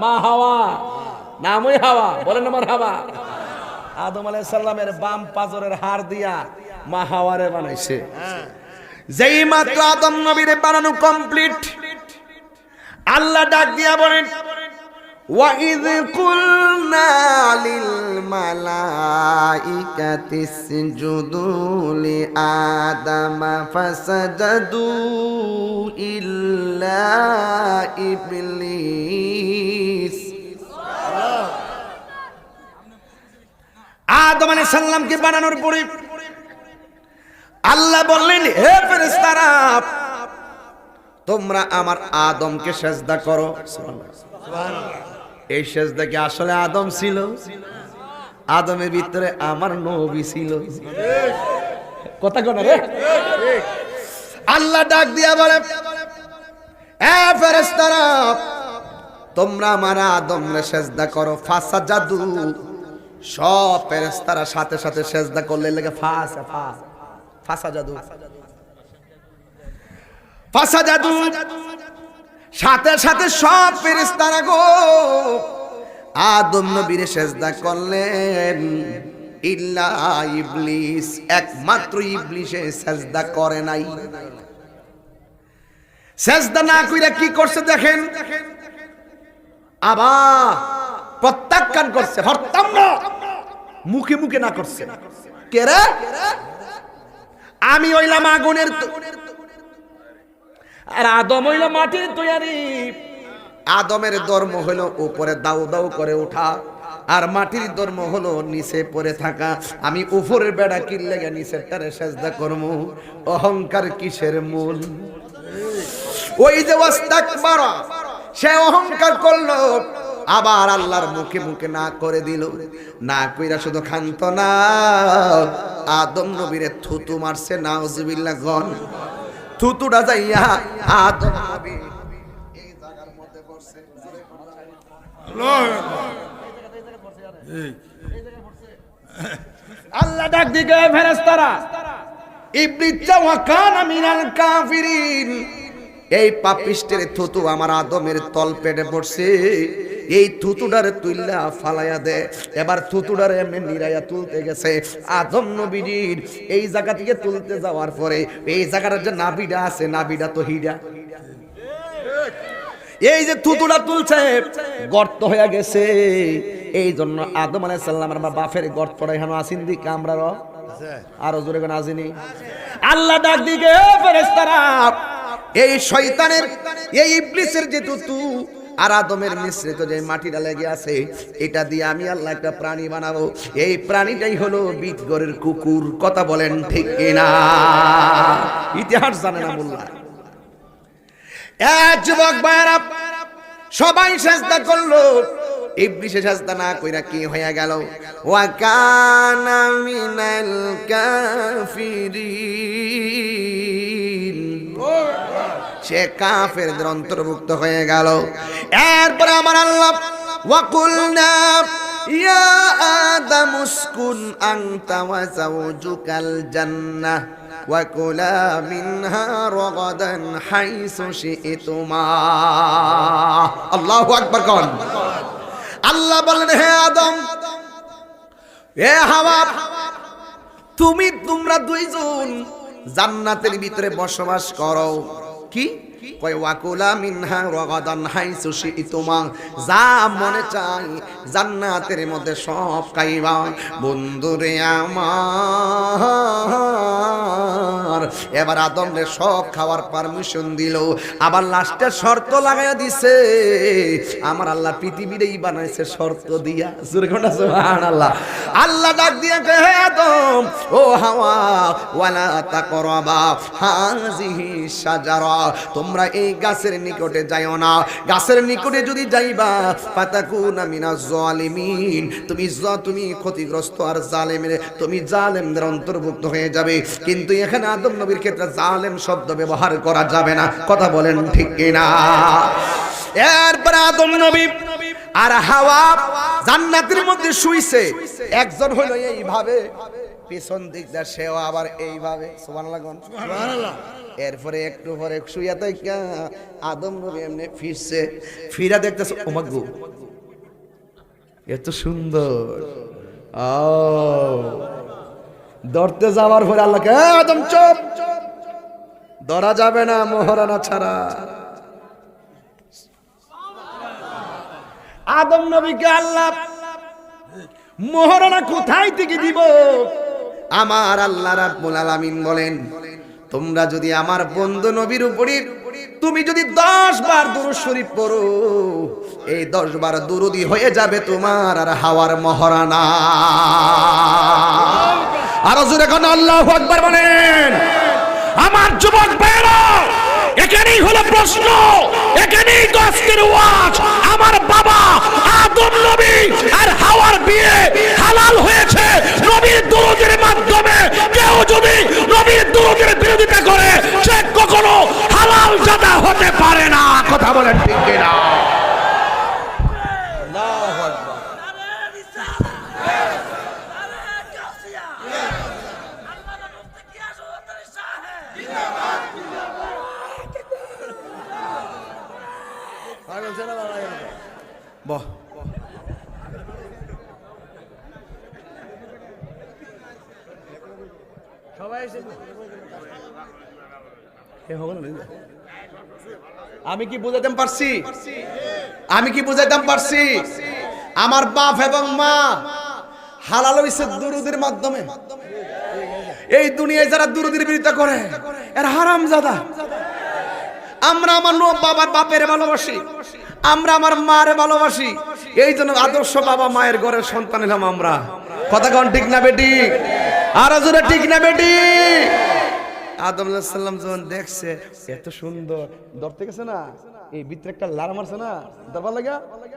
মা হাওয়া নামই হাওয়া, বলেন আমার হাওয়া। আদম আলাইহিস সালামের বাম পাজরের হাড় দিয়া মা হাওয়ারে বানাইছে। যেই মাত্র আদম নবীরে বানানো কমপ্লিট, আল্লাহ ডাক দিয়া বলেন ওয়াইয কুলনা লিল মালাইকাতি ইসজুদু লি আদম ফাসাজাদু ইল্লা ইবলিস। আদম আলাইহিস সালামকে বানানোর পরে আল্লাহ বললেন হে ফেরেশতারা তোমরা আমার আদমকে সেজদা করো। সুবহানাল্লাহ। এই সেজদা কি আসলে আদম ছিল? আদমের ভিতরে আমার নবী ছিল। কথা কোন রে? আল্লাহ ডাক দিয়া বলে হে ফেরেশতারা তোমরা আমার আদমরে সেজদা করো। ফাসাজাদু, সব ফেরেশতারা সাথে সাথে সেজদা করলে লাগে ফাসাজাদু ফাসাজাদু, সাথে সাথে সব ফেরেশতারা গো আদম নবীরে সেজদা করলেন। ইল্লা ইবলিস, একমাত্র ইবলিসে সেজদা করে নাই। সেজদা না কইরা কি করছে দেখেন, আবার প্রত্যাখ্যান করছে, হরতাম না, মুখে মুখে না করছে। কে রে? আমি হইলাম আগুনের আর আদম হইল মাটির তৈরি। আদমের ধর্ম হলো উপরে দাউ দাউ করে ওঠা, আর মাটির ধর্ম হলো নিচে পড়ে থাকা। আমি উপরের বেড়া কিনলে নিচের টারে সেজদা করবো। অহংকার কিসের মূল? ওই যে ওয়াস্তাকবারা, সে অহংকার করলো, আবার আল্লাহর মুখে মুখে না করে দিল। না কইরা শুধু ক্ষান্ত না, আদম নবীরে থুতু মারছে। নাউজুবিল্লাহ গন। থুতুটা যাইয়া আদম নবী এই জায়গার মধ্যে পড়ছে। আল্লাহ ডাক দিকে, ফেরেশতারা, ইবলিস ওয়া কানা মিনাল কাফিরিন, এই পাপিষ্টের থুতু আমার আদমের তল পেটে পড়ছে, এই থুতুডারে তুইলা ফালাইয়া দে। এবার থুতুডারে এমনি নিরাইয়া তুলতে গেছে। আদম নবীর এই জায়গা থেকে তুলতে যাওয়ার পরে এই জায়গাটার যে নাভিটা আছে, নাভিটা তো হিডা, এই যে থুতুটা তুলছে গর্ত হয়ে গেছে। এই জন্য আদম আলাইহিস সালামের বাপের গর্তটা এখানে আসিন দি কামরার, আরো জোরে কোন আসেনি। আল্লাহ ডাক দিকে, ফেরেশতারা, এই শয়তানের, এই ইবলিসের যে থুতু আর আদমের মিশ্রিত যে মাটিটা লেগে আছে, এটা দিয়ে আমি আল্লাহ একটা প্রাণী বানাবো। এই প্রাণীটাই হলো বিটগরের কুকুর। কথা বলেন ঠিক কিনা? ইতিহাস জানে না মোল্লা। এক যুবক ভাইরা সবাই সেজদা করলো, ইবলিসে সেজদা না কইরা কি হয়ে গেল? ওয়া কানা মিনাল কাফিরিন, সে কাফেরদের অন্তর্ভুক্ত হয়ে গেল। এরপরে আমার আল্লাহ ওয়া কুলনা ইয়া আদম উসকুন আনতা ওয়া যাওজুকাল জান্নাহ ওয়া কুলা মিনহা রাগাদান হাইসু শি'তুমা। আল্লাহু আকবার কোন। আল্লাহ বলেন, হে আদম, হে হাওয়া, তোমরা দুইজন জান্নাতের ভিতরে বসবাস করো। কি কয়? ওয়াকুলা মিনহা রাগাদান হাইসু শি'তুমা, যা মনে চাই জান্নাতের মধ্যে সব খাইবা। বন্ধুরে আমার, এবার আদমরে সব খাওয়ার পারমিশন দিল। আবার লাস্টে শর্ত লাগাইয়া দিছে। আমার আল্লাহ পৃথিবীরেই বানাইছে শর্ত দিয়া। সুবহানাল্লাহ। আল্লাহ ডাক দিয়া কয়, হে আদম, ও হাওয়া, ওয়ালা তাকরাবা হাযিহি শাজারা, তোমরা এই গাছের নিকটে যাইও না। গাছের নিকটে যদি যাইবা ফাতাকুনা মিনাজ জালিমিন, তুমি ক্ষতিগ্রস্ত আর জালেমের, তুমি জালেমদের অন্তর্ভুক্ত হয়ে যাবে। কিন্তু এখানে আদম নবীর ক্ষেত্রে জালেম শব্দ ব্যবহার করা যাবে না। কথা বলেন ঠিক কিনা? এরপর আদম নবী আর হাওয়া জান্নাতের মধ্যে শুইছে। একজন হলো এইভাবে পিছন দিক দা, সেও আবার এইভাবে। সুবহানাল্লাহ সুবহানাল্লাহ। এরপরে একটু পরে শুইয়া থাইকা আদম নবী এমনি ফিরছে, ফিরা দেখতেছে, ও মা গো, এত সুন্দর। ধরতে যাওয়ার পরে আল্লাহকে, আদম চুপ, ধরা যাবে না মহারানা ছাড়া। আদম নবীকে আল্লাহ মহারানা কোথায় থেকে দিব? আমার আল্লাহ রাব্বুল আলামিন বলেন, তোমরা যদি আমার বন্ধু নবীর উপরে তুমি যদি 10 বার দুরূদ শরীফ পড়ো, এই 10 বার দুরুদি হয়ে যাবে তোমার আর হাওয়ার মহারানা। আর জোরে কোন আল্লাহু আকবার বলেন। আমার যুবক ভাইরা, এখানেই হলো প্রশ্ন, এখানেই তো আজকের ওয়াজ। আমার বাবা আদম নবী আর হাওয়ার বিয়ে হালাল হয়েছে নবীর দুরূদের মাধ্যমে। কেউ যদি নবীর দুরূদের বিরোধিতা করে, সে কখনো হালাল জাদা হতে পারে না। কথা বলেন ঠিক কিনা? আল্লাহু আকবার। বাহ, আমি কি বুঝাইতে পারছি? আমার বাপ এবং মা হালাল হইছে দুরুদের মাধ্যমে। এই দুনিয়ায় যারা দুরুদের বিরোধিতা করে এরা হারামজাদা। আমরা আমার বাবার বাপের ভালোবাসি, আমরা আমার মারে ভালোবাসি। এই জন্য আদর্শ বাবা মায়ের ঘরের সন্তান হলাম আমরা। কথা কোন ঠিক না বেটি? আর জোরে ঠিক না বেটি? আদম আলাইহিস সালাম যখন দেখছে এত সুন্দর ধরতে গেছে না, এই ভিতরে একটা লারা মারছে না, দরবার লাগা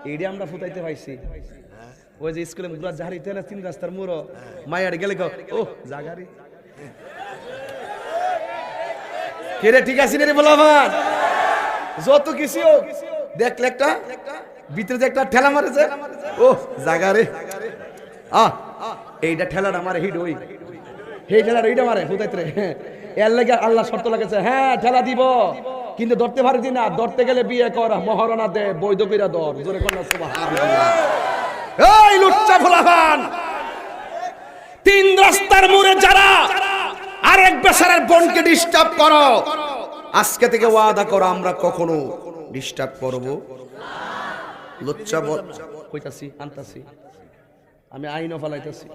এইটা আমরা ফুটাইতে পাইছি। ওই যে স্কুলে মুরা জাহারিতে না 3 রাস্তার মোড় মায়ার গেলে ও জাগারি কেরে ঠিক আছে রে বলাবান, যত কিছু দেখলে একটা ভিতরে যে একটা ঠেলা মারেছে, ও জাগারে এইটা ঠেলাটা মারে হিট ওই সেই ঠেলাটা এইটা মারে ফুটাইতে এর লাগে আল্লাহ শর্ত লাগাছে, হ্যাঁ ঠেলা দিব কিন্তু ধরতে পারছি না, ধরতে গেলে বিয়ে কর, মহারণা দে, বৈধ বিরা দর, জোরে কন্যা সুবহানাল্লাহ। এই লুচ্চা ফুলাফান, 3 রাস্তার মোড়ে যারা আরেক বেচারার বোনকে ডিস্টার্ব করো, আজকে থেকে ওয়াদা করো আমরা কখনো ডিস্টার্ব করব না। লুচ্চা বল কইতাছি আনতাছি, আমি আইনও ফালাইতাছি।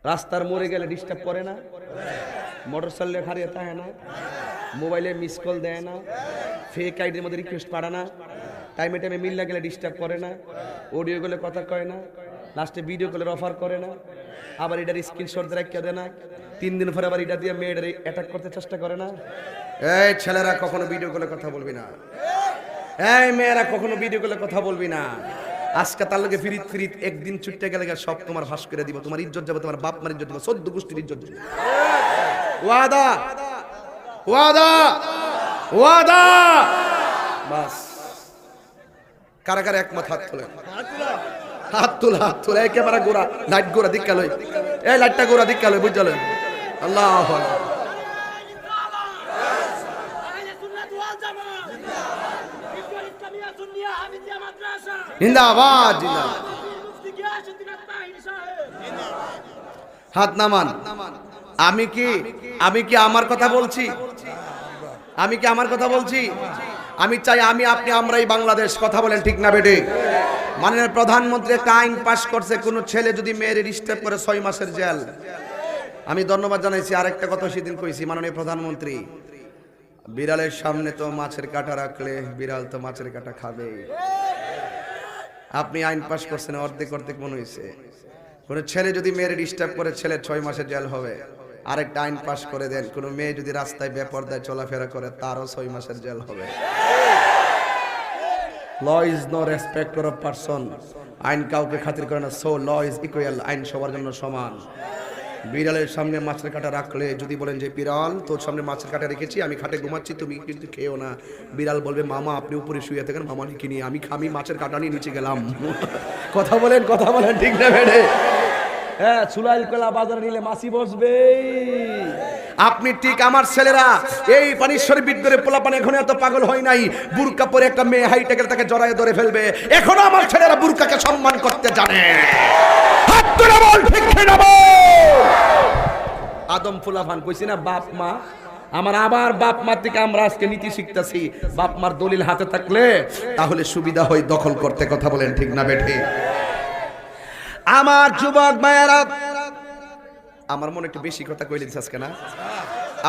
রাস্তার মোড়ে গেলে ডিস্টার্ব করে না, মোটর সাইকেলে খাড়িয়ে থাকে না, মোবাইলে মিস কল দেয় না, ফেক আইডির মধ্যে রিকোয়েস্ট পাঠায় না, টাইমে টাইমে মিল না গেলে ডিস্টার্ব করে না, অডিও গেলে কথা কয় না, লাস্টে ভিডিও কলের অফার করে না, আবার এটার স্ক্রিনশট রেখে দেয় না, 3 দিন পরে আবার এটা দিয়ে মেয়েদের অ্যাটাক করতে চেষ্টা করে না। এই ছেলেরা কখনো ভিডিও কলে কথা বলবি না, এই মেয়েরা কখনো ভিডিও কলে কথা বলবি না। আজকে তার লগে ফিরিত ফিরিত একদিন ছুটতে গেলে সব তোমার ফাঁস করে দিব, তোমার ইজ্জত যাবে, তোমার বাপ মার ইজ্জত যাবে, 14 গোষ্ঠীর ইজ্জত যাবে। ওয়াদা ওয়াদা ওয়াদা, বাস। কারা কারা একমত হাত তোলে, হাত তোলা, হাত তোলা। এই ক্যামেরা গোড়া, লাইট গোড়া দিক্কা লই, এই লাইটটা গোড়া দিক্কা লই, বুঝা লই। আল্লাহু আকবার। জিন্দাবাদ জিন্দাবাদ। হাত নামান। আমি কি আমার কথা বলছি? আমি কি আমার কথা বলছি? আমি চাই আমি আপনি আমরাই বাংলাদেশ। কথা বলেন ঠিক না বেটে? মাননীয় প্রধানমন্ত্রী একটা আইন পাশ করছে, কোন ছেলে যদি মেয়ের ডিস্টার্ব করে 6 মাসের জেল। আমি ধন্যবাদ জানাইছি। আরেকটা কথা সেদিন কইছি, মাননীয় প্রধানমন্ত্রী, বিড়ালের সামনে তো মাছের কাঁটা রাখলে বিড়াল তো মাছের কাঁটা খাবে। আপনি আইন পাশ করছেন, অর্ধেক অর্ধেক মনে হয়েছে। কোন ছেলে যদি মেয়ের ডিস্টার্ব করে ছেলে 6 মাসের জেল হবে। আরেকটা আইন পাশ করে দেন, কোন মেয়ে যদি রাস্তায় বেপরদায় চলাফেরা করে তারও 6 মাসের জেল হবে। Law is no respecter of person. আইন কাউকে খাতির করে না। So law is equal. আইন সবার জন্য সমান। বিড়ালের সামনে মাছের কাঁটা রাখলে যদি বলেন যে বিড়াল তোর সামনে মাছের কাঁটা রেখেছি, আমি খাটে ঘুমাচ্ছি, তুমি কিন্তু খেও না। বিড়াল বলবে মামা আপনি উপরে শুয়ে থাকেন, মামা লিখে নিয়ে আমি মাছের কাঁটা নিয়ে নিচে গেলাম। কথা বলেন ঠিক না বেড়ে? হ্যাঁ, চুলাইল কলা বাজারে নিলে মাছি বসবে। আপনি ঠিক আমার ছেলেরা এই পানিশ্বরী বিদ্যুরে পোলা পানি এখন এত পাগল হয় নাই। বুরকা পরে একটা মেয়ে হাইটে গেলে তাকে জড়ায় ধরে ফেলবে। এখনো আমার ছেলেরা বুরকাকে সম্মান করতে জানে। হাত তুলে বল ঠিক না বল। আদম ফুলাফান কইছি না বাপ মা, আমার আবার বাপ মা থেকে আমরা আজকে নীতি শিখতেছি। বাপ মার দলিল হাতে থাকলে তাহলে সুবিধা হয় দখল করতে। কথা বলেন ঠিক না বেঠে? আমার যুবক মায়েরা, আমার মনে একটু বেশি কথা কইলে দিস আজকে না,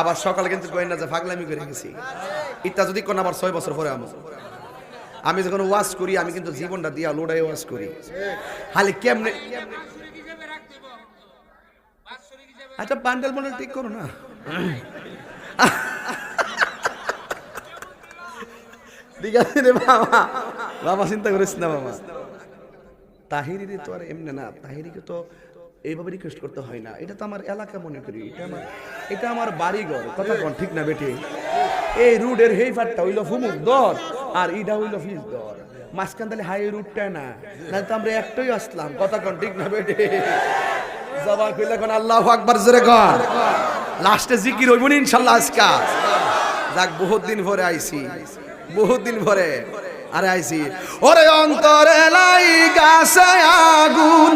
আবার সকালে কিন্তু কই না যে পাগলামি করে গেছি। ইত্যা যদি কোন আবার 6 বছর পরে আমি যখন ওয়াজ করি, আমি কিন্তু জীবনটা দিয়া লোড়াই ওয়াজ করি। খালি কেমনে আচ্ছা বান্ডেল মন্ডল ঠিক করো না। ঠিক আছে রে বাবা, বাবা চিন্তা করিস না বাবা। তাহিরি তো আর এমনি না, তাহিরিকে তো এইভাবে রিকোয়েস্ট করতে হয় না। এটা তো আমার এলাকা মনে করি, এটা আমার বাড়িঘর। কথা কোন ঠিক না বেটি? এই রুডের হেই ফাটটা হইলো ফুমুক দর, আর ইডা হইলো ফিস দর। মাঝখান তাহলে হাই রুটটা না, নাহলে তো আমরা একটাই আসলাম। কথা কোন ঠিক না বেটি? জবান কইলে কোন আল্লাহু আকবার জোরে কর। লাস্টে জিকির হইব না ইনশাআল্লাহ আজকে। যাক, বহুত দিন পরে আইছি, বহুত দিন পরে আরে আইছি। ওরে অন্তরে লাইগাছে আগুন,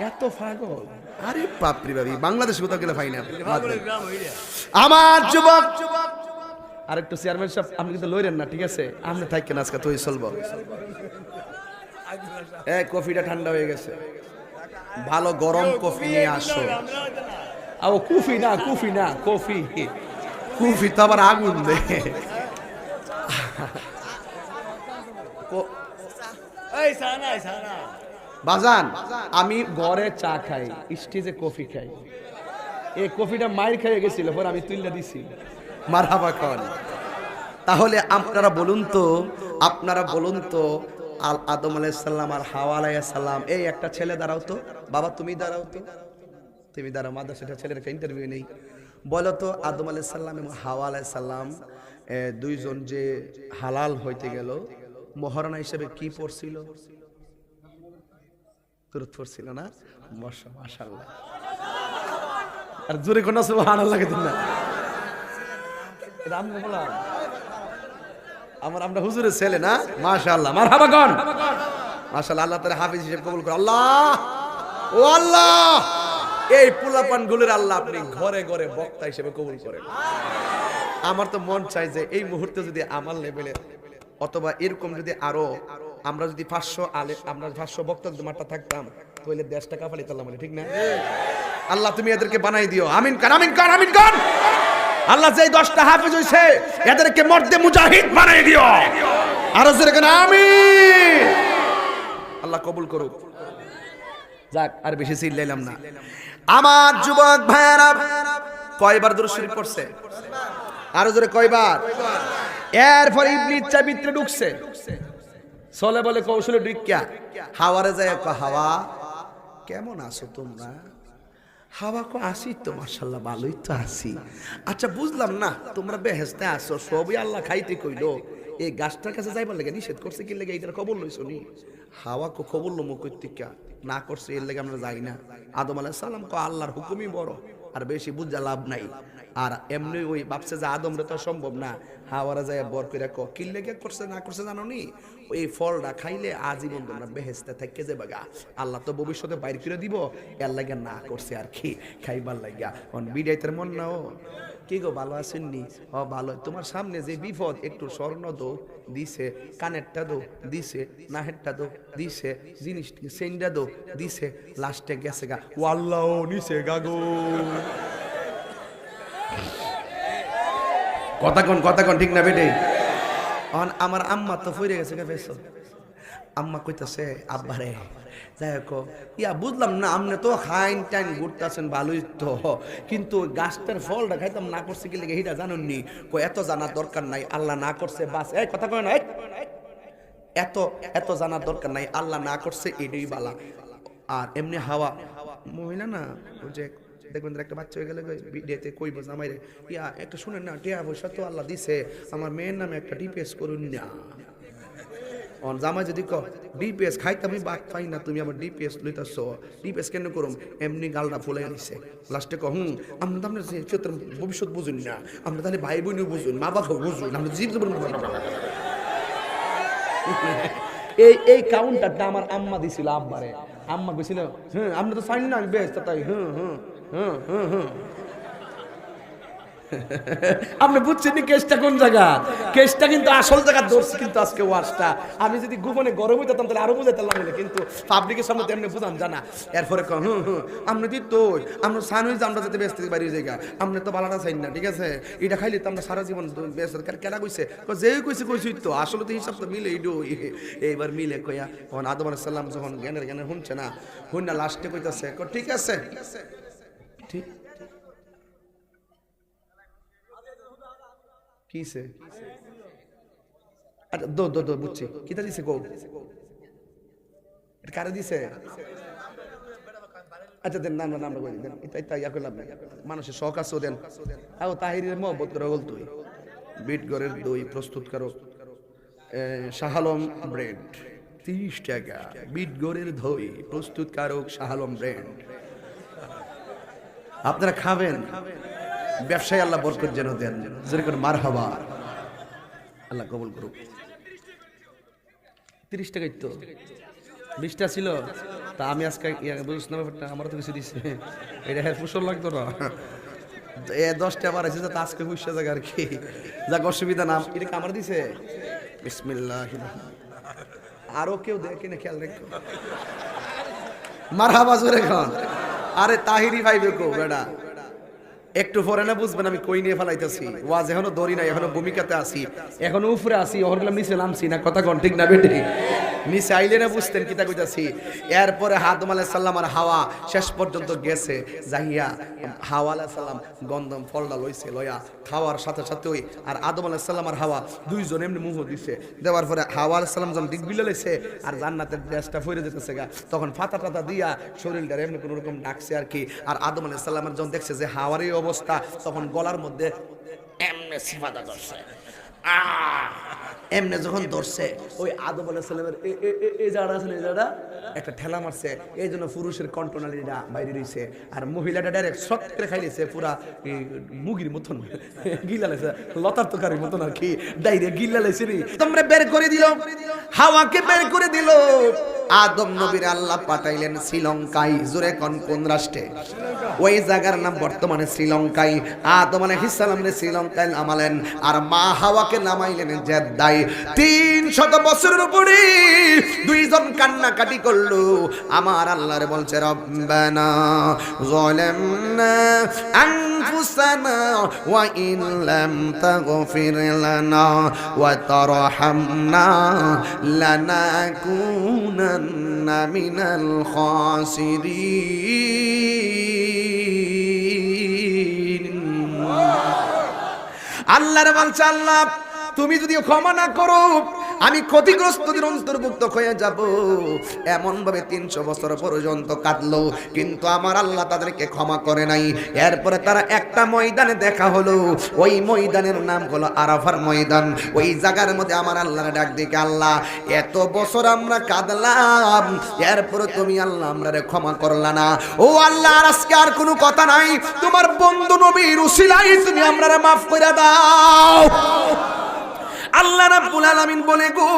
এত পাগল। আরে বাপরে বাবি, বাংলাদেশ কোথাও গেলে পাই না। আমার যুবক আর একটু চেয়ারম্যান সাহেব, আপনি কিন্তু লইরেন না, ঠিক আছে? আপনি থাকেন আজকে, তুই চলবো। কফিটা ঠান্ডা হয়ে গেছে, ভালো গরম কফি নিয়ে আসো। ও কুফি না, কফি তো আবার আগুন দে। বাজান, আমি ঘরে চা খাই, স্টেজে কফি খাই। এই কফিটা মাইর খেয়ে গেছিল, পরে আমি তুইলা দিছি। মারহাবা কন। তাহলে আপনারা বলুন তো আদম আলাইহিস সালাম আর হাওয়া আলাইহিস সালাম, এই একটা ছেলে দাঁড়াও তো বাবা, তুমি দাঁড়াও তো, তুমি দাঁড়াও, মাদ্রাসাটা ছেলের একটা ইন্টারভিউ নেই। বলো তো আদম আলাইহিস সালাম এবং হাওয়া আলাইহিস সালাম দুইজন যে হালাল হইতে গেল, মহারণা হিসেবে কি পড়ছিল? তুরত পড়ছিল না? মাশাআল্লাহ। আর জোরে কোন সুবহানাল্লাহ কে দিন না। রাম বলা আমরা হুজুরের ছেলে না? মাশাআল্লাহ, মারহাবা কোন। মাশাআল্লাহ, আল্লাহ তাআলা হাফেজ হিসেবে কবুল করে। আল্লাহ ও আল্লাহ, এই পোলাপান গুলোর আল্লাহ আপনি ঘরে ঘরে বক্তা হিসেবে কবুল করেন। আমার তো মন চাই যে এই মুহূর্তে যদি আমার লেভেলে অথবা এরকম যদি আরো আমরা যদি 500 বক্তা মাঠটা থাকতাম, তাহলে দেশটা কাঁপালি তাল্লাম, ঠিক না? আল্লাহ তুমি এদেরকে বানাই দিও। আমিন কান, আমিন কান, আমিন কান। আল্লাহ যেই 10টা হাফেজ হইছে এদেরকে মর্দে মুজাহিদ বানাই দিও। আরো জোরে কেন আমিন। আল্লাহ কবুল করুক। যাক, আর বেশি চিল্লাইলাম না। আমার যুবক ভাইয়েরা, কয়বার দুরূদ শরীফ পড়ছে? আরো জোরে কয়বার? এরপর ইবলিস চা ভিতরে ঢুকছে, চলে বলে কৌশলে ঢুকিয়া হাওয়ারে যায়, হাওয়া কেমন আছো তোমরা? হাওয়া কো আসি তো, মাশাআল্লাহ ভালোই তো আছি। আচ্ছা বুঝলাম না, তোমরা বেহেশতে আসো, সবই আল্লাহ খাইতে কইলো, এই গাছটার কাছে যাইবার লাগে নিষেধ করছে কি লাগে? এইটার খবর লইছো নি? হাওয়া কো খবর লমো কইতিকা না করছে, এর লাগে আমরা যাই না। আদম আলাইহিস সালাম কো আল্লাহর হুকুমই বড়, আর বেশি বুঝা লাভ নাই। আর এমনি ওই ভাবছে যে আদম রে তো সম্ভব না, হাওয়ারা যায় বর কইরা কো কি লাগে করছে না করছে জানো নি? এই ফলটা খাইলে আজীবন তোমরা বেহেশতে থাকতে যাবে গা। আল্লাহ তো ভবিষ্যতে বাইর করে দিব, এর লাগে না করছে আর কি, খাইবার লাগা। অন বিদাইতের মন নাও কি গো, ভালো আছেন নি? ও ভালো। তোমার সামনে যে বিপদ, একটু স্বর্ণ দো দিছে, কানেরটা দো দিছে, নাহেরটা দো দিছে, জিনিস সেন্ডা দো দিছে, লাস্টে গেছে গা ও আল্লাহ নিছে গা গো। কথা কোন ঠিক না বেটে? আমার আম্মা তো ফিরে গেছে গা পেছো। আম্মা কইতাছে আব্বারে, যাই হোক ইয়া বুঝলাম না, আপনি তো খাইন টাইন ঘুরতেছেন ভালোই তো, কিন্তু গাছটার ফলটা খাইতাম না করছে কি লেগে এটা জানেননি? এত জানার দরকার নাই, আল্লাহ না করছে বাস। এই কথা কয় না, এত জানার দরকার নাই, আল্লাহ না করছে এটাই বালা। আর এমনি হাওয়া মহিলা না, ওই যে দেখবেন একটা বাচ্চা হয়ে গেলে ভিডিওতে কইব জামাইরে, ইয়া একটা শুনেন না, টিয়া পয়সা তো আল্লাহ দিছে, আমার মেয়ের নামে একটা ডিপিএস করুন না। জামাই যদি ডিপিএস খাইতামই বাদ পাই না, তুমি আমার ডিপিএস লইতাছ, ডিপিএস কেন করুম? এমনি গালটা ফুলে নিছে। লাস্টে আমরা তো আপনার ভবিষ্যৎ বুঝুন না, আমরা তাহলে ভাই বোনও বুঝুন, মা বাবা বুঝুন, আমরা জীবন এই কাউন্টারটা আমার আম্মা দিছিল আব্বারে। আম্মা কইছিল আপনি তো চাইন না আমি বেশ তাই আপনি বুঝছেন কেসটা কোন জায়গা? কেসটা কিন্তু আসল জায়গা ধরছি কিন্তু আজকে ওয়াজটা। আমি যদি গোপনে গরম হইতাম তাহলে আরো বুঝাইতে লাগলে, কিন্তু পাবলিকের সামনে তেমনি বুঝান জানা। এরপরে আপনি দিত তো আমরা সান হয়েছে, আমরা যাতে ব্যস্ত বাড়ির জায়গা, আপনি তো বালাটা চাইন না, ঠিক আছে? এটা খাইলে তো আমরা সারা জীবন ব্যস্ত। কেনা কইছে যে কইছি তো আসলে তো হিসাব তো মিলে এইবার মিলে কইয়া আদম আলাইহিস সালাম যখন জ্ঞানের শুনছে না, শুন না লাস্টে কইতাছে ঠিক আছে, ঠিক কিসে? আচ্ছা দো বুঝছি, কিতা দিছে গো? কারে দিছে? আচ্ছা দেন নাম বলি দেন, এটা ইয়া করলাম না, মানুষের শখ আছে দেন। আও তাহিরের মহব্বত করে বল, তুই বিট গরের দই প্রস্তুত করো, শাহ আলম ব্র্যান্ড 30 টাকা। বিট গরের দই প্রস্তুত কারক শাহ আলম ব্র্যান্ড, আপনারা খাবেন। ব্যবসায় আল্লাহ বরকত যেন দেন, যেরকম মারহাবা, আল্লাহ কবুল করুক। 30 টাকাই তো 20টা ছিল, তা আমি আজকে বুঝছ না ব্যাপারটা, আমার তো কিছু দিচ্ছে, এটা ফুসল লাগতো না, 10টা আবার আছে, আজকে 20 টাকা আর কি, যাক অসুবিধা না। এটা আমার দিছে, বিসমিল্লাহ। আরো কেউ দেখে না, খেয়াল রেখো, মারহাবা জোরে খান। আরে তাহিরি ভাইবে কো বেটা, একটু পরে না বুঝবেন আমি কই নিয়ে ফেলাইতেছি। ওয়াজ এখনো দড়ি নাই, এখনো ভূমিকাতে আছি, এখনো উপরে আছি, ওর নিচে নামছি না। কথা কোন ঠিক না বেটে? নিচে আইলে না বুঝতেন কিতা কইতাছি। এরপরে আদম আলাইহিস সালাম আর হাওয়া শেষ পর্যন্ত গেছে, যাইয়া হাওয়া আলাইহিস সালাম গন্ধম ফলটা লইছে, লইয়া খাওয়ার সাথে সাথে ওই আর আদম আলাইহিস সালাম আর হাওয়া দুইজন এমনি মুহ দিছে, দেওয়ার পরে হাওয়া আলাইহিস সালাম যখন দিক বিলে লইছে আর জান্নাতের ড্রেসটা ফইরে যেতেছে গা, তখন ফাতা টাতা দিয়া শরীরটা এমনি কোন রকম ডাকছে আর কি। আর আদম আলাইহিস সালামের যখন দেখছে যে হাওয়ার এই অবস্থা, তখন গলার মধ্যে এমনি সিফাতা ধরছে, এমনি যখন ধরছে ওই আদম আলাইহিস সালামের এই জায়গাটা আছে, এই জায়গাটা একটা ঠেলা মারছে, এই জন্য পুরুষের কন্ট্রোনালিটা বাইরে রইছে, আর মহিলাটা ডাইরেক্ট শক করে খাইলেছে পুরা মুগির মতন গিলা লাইছে, লতার তরকারির মতন আর কি, ডাইরেক্ট গিলা লাইছে রে। তোমরা বের করে দিল, হাওয়াকে বের করে দিল। আদম নবীর আল্লাহ পাঠাইলেন শ্রীলঙ্কায়। জোরে কোন রাষ্ট্রে? ওই জায়গার নাম বর্তমানে শ্রীলঙ্কায়। আদম আলাইহিস সালামকে শ্রীলঙ্কায় নামালেন, আর মা হাওয়াকে নামাইলেন জেদ্দায়। 300 বছরের উপরে দুইজন কান্নাকাটি করলো। আমার আল্লাহরে বলছে, রব্বানা যালামনা আনফুসানা ওয়া ইন লাম তাগফির লানা ওয়া তারহামনা লানাকুনান্না মিনাল খাসিরিন। আল্লাহরে বলছে, আল্লাহ তুমি যদি ক্ষমা না করো আমি ক্ষতিগ্রস্তদের অন্তর্ভুক্ত হয়ে যাব। এমন ভাবে 300 বছর পর্যন্ত কাঁদলো, কিন্তু আমার আল্লাহ তাদেরকে ক্ষমা করে নাই। এরপরে তারা একটা ময়দানে দেখা হলো, ওই ময়দানের নাম হলো আরাফার ময়দান। ওই জায়গার মধ্যে আমার আল্লাহর ডাক দিকে, আল্লাহ এত বছর আমরা কাঁদলাম, এরপরে তুমি আল্লাহ আমরারে ক্ষমা করলা না। ও আল্লাহ, আজকে আর কোনো কথা নাই, তোমার বন্ধু নবীর উসিলায় তুমি আমরারে মাফ করে দাও। আল্লাহ রাব্বুল আলামিন বলে, গো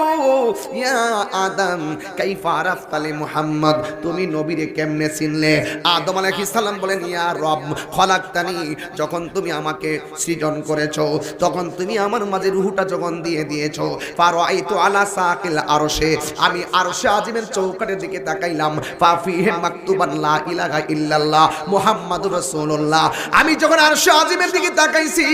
ইয়া আদম কাইফা আরাফতা লি মুহাম্মদ, তুমি নবীরে কেমনে চিনলে? আদম আলাইহিস সালাম বলেন, ইয়া রব খলাকতানি, যখন তুমি আমাকে সৃজন করেছো, তখন তুমি আমার মাঝে রূহটা যখন দিয়ে দিয়েছো, ফারাইতু আলা সাকিল আরশে, আমি আরশে আজিমের চৌকাঠের দিকে তাকাইলাম, ফাফিহি মাকতুবান লা ইলাহা ইল্লাল্লাহ মুহাম্মাদুর রাসূলুল্লাহ। আমি যখন আরশে আজিমের দিকে তাকাইছি,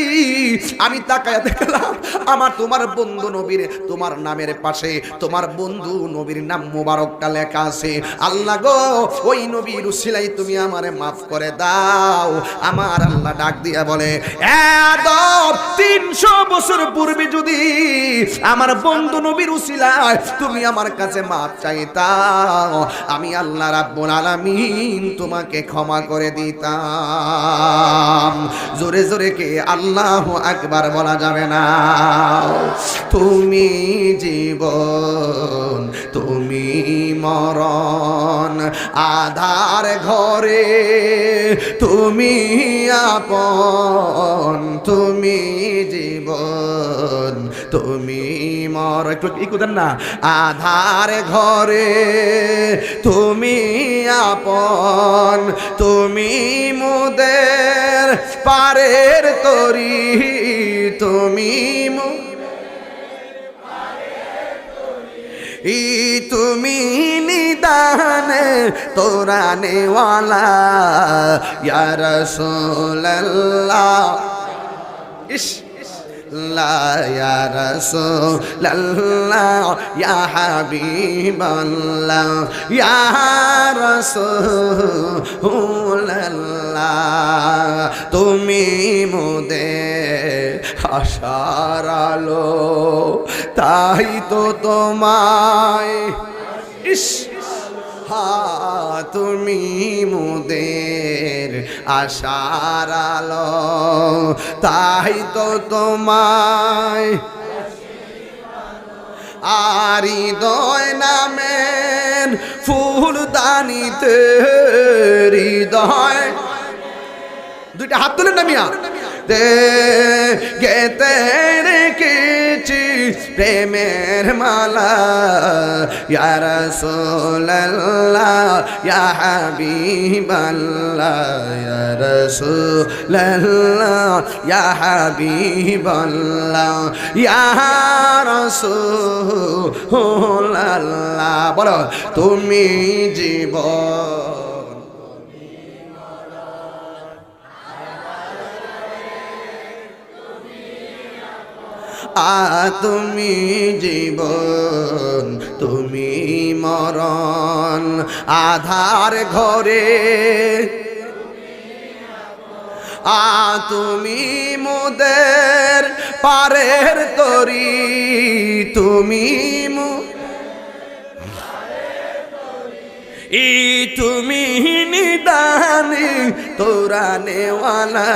আমি তাকায়া দেখলাম আমার তোমার বন্ধু নবীর, তোমার নামের পাশে তোমার বন্ধু নবীর নাম মোবারকটা লেখা আছে। আল্লাহ গো, ওই নবীর উসিলাই তুমি আমারে মাফ করে দাও। আমার আল্লাহ ডাক দিয়া বলে, আদম 300 বছর পূর্বে যদি আমার বন্ধু নবীর উসিলায় তুমি আমার কাছে মাফ চাইতাও, আমি আল্লাহ রাব্বুল আলামিন তোমাকে ক্ষমা করে দিতাম। জোরে জোরে কে আল্লাহু আকবার বলা যাবে না? তুমি জীবন তুমি মরণ, আধার ঘরে তুমি আপন, তুমি জীবন তুমি মর, একটু ইকুদেন না, আধার ঘরে তুমি আপন, তুমি মোদের পারের তরি, তুমি তুমি নিদানে তোরানে ওয়ালা ইয়া রাসূলুল্লাহ। ইশ লা ইয়া রাসূলুল্লাহ ইয়া হাবিবাল্লাহ ইয়া রাসূলুল্লাহ, তুমি মোদের আশার আলো, তাই তো তোমায় ইশ তুমি মোদের আশার আলো, তাই তো তোমায় আর হৃদয় নামের ফুলদানিতে, হৃদয় দুইটা হাত তুলেন না মিয়া, গেতে রেখেছি প্রেমের মালা, ইয়া রাসূলুল্লাহ ইয়া হাবিবাল্লাহ, ইয়া রাসূলুল্লাহ ইয়া হাবিবাল্লাহ, ইয়া রাসূলুল্লাহ। বলো, তুমি জীবন তুমি জীবন তুমি মরণ আধার ঘরে তুমি মোদের পারের তরি তুমি তুমি নিদানি তোরা নেওয়ালা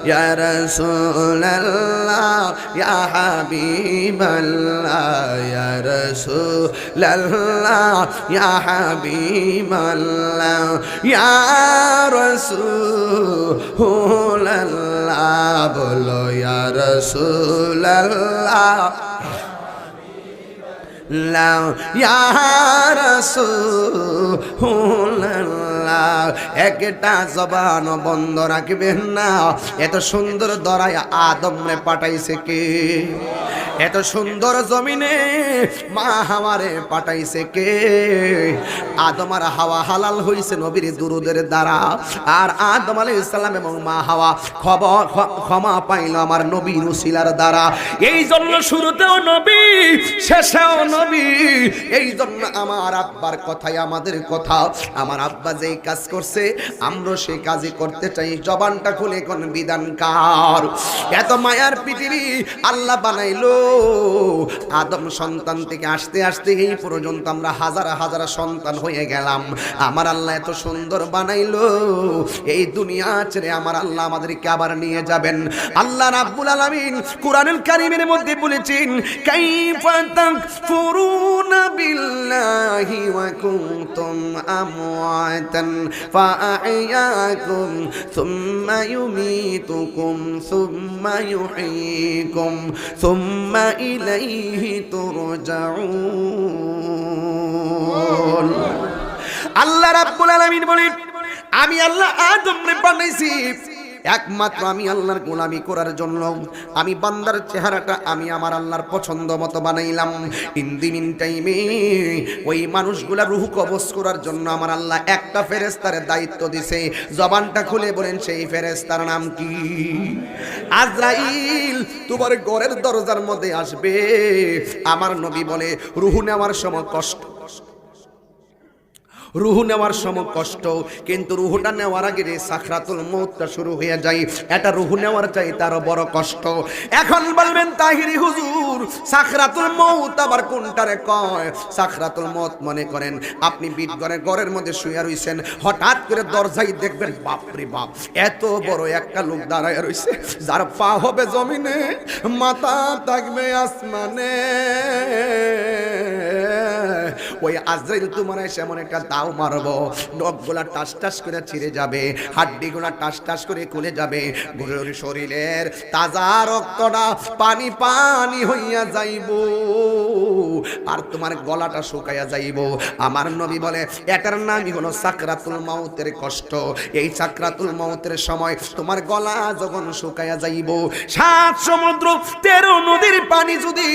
ইয়া রাসূলুল্লাহ ইয়া হাবিবাল্লাহ ইয়া রাসূলুল্লাহ ইয়া হাবিবাল্লাহ ইয়া রাসূলুল্লাহ বলো ইয়া রাসূলুল্লাহ ইয়া রাসূলুল্লাহ একটা জবান বন্ধ রাখবেন না এত সুন্দর দরায় আদমরে পাঠাইছে কে এত সুন্দর জমিনে মা হাওয়ারে পাঠাইছে কে আদম আর হাওয়া হালাল হইছে নবীর দুরুদের দ্বারা আর আদম আলাইহিস সালাম এবং মা হাওয়া ক্ষমা পাইল আমার নবীর উসিলার দ্বারা এই জন্য শুরুতেও নবী শেষেও নবী এই জন্য আমার আব্বার কথাই আমাদের কথা আমার আব্বা যেই কাজ করছে আমরা সেই কাজই করতে চাই জবানটা খুলে কোন বিধানকার এত মায়ার পৃথিবী আল্লাহ বানাইলো আদম সন্তান থেকে আসতে আসতে এই পর্যন্ত আমরা হাজার হাজার সন্তান হয়ে গেলাম আমার আল্লাহ এত সুন্দর বানাইলো এই দুনিয়া ছেড়ে আমার আল্লাহ আমাদেরকে আবার নিয়ে যাবেন আল্লাহ রাব্বুল আলামিন কোরআনুল কারীমের মধ্যে বলেছেন কাইফা তাকফুরুনা বিল্লাহি ওয়া কুনতুম আমওয়াতান ফাআহইয়াকুম সুম্মা ইউমীতুকুম সুম্মা ইউহয়ীকুম সুম্মা ইলাইহি তুরজাউন আল্লাহ রাব্বুল আলামিন বলেন আমি আল্লাহ আদমকে বানাইছি একমাত্র আমি আল্লাহর গোলামি করার জন্য আমি বান্দার চেহারাটা আমি আমার আল্লাহর পছন্দ মতো বানাইলাম ইন টাইমে ওই মানুষগুলা রূহ কবজ করার জন্য আমার আল্লাহ একটা ফেরেশতার দায়িত্ব দিছে জবানটা খুলে বলেন সেই ফেরেশতার নাম কি আজরাইল তোমার ঘরের দরজার মধ্যে আসবে আমার নবী বলে রূহ নেওয়ার সময় কষ্ট রুহ নেওয়ার সময় কষ্ট কিন্তু রুহটা নেওয়ার আগে যে সাকরাতুল মউতটা শুরু হয়ে যায় এটা রুহ নেওয়ার চাই তারও বড় কষ্ট এখন বলবেন তাহিরি হুজুর সাকরাতুল মউত আবার কোনটারে কয় সাকরাতুল মউত মনে করেন আপনি ঘরের মধ্যে শুয়ে রইছেন হঠাৎ করে দরজায় দেখবেন বাপ রে বাপ এত বড় একটা লোক দাঁড়ায় রইছে যার পা হবে জমিনে মাথা থাকবে আসমানে ওই আজরাইল তোমার এমন একটা দাও মারবো নখগুলা টাস টাস করে ছিঁড়ে যাবে হাড্ডিগুলা টাস টাস করে খুলে যাবে গরুর শরীরের তাজা রক্তটা পানি পানি হইয়া যাইব আর তোমার গলাটা শুকাইয়া যাইব আমার নবী বলে এটার নামই হলো সাকরাতুল মাউতের কষ্ট এই সাকরাতুল মাউতের সময় তোমার গলা যখন শুকাইয়া যাইব 7 সমুদ্র 13 নদীর পানি যদি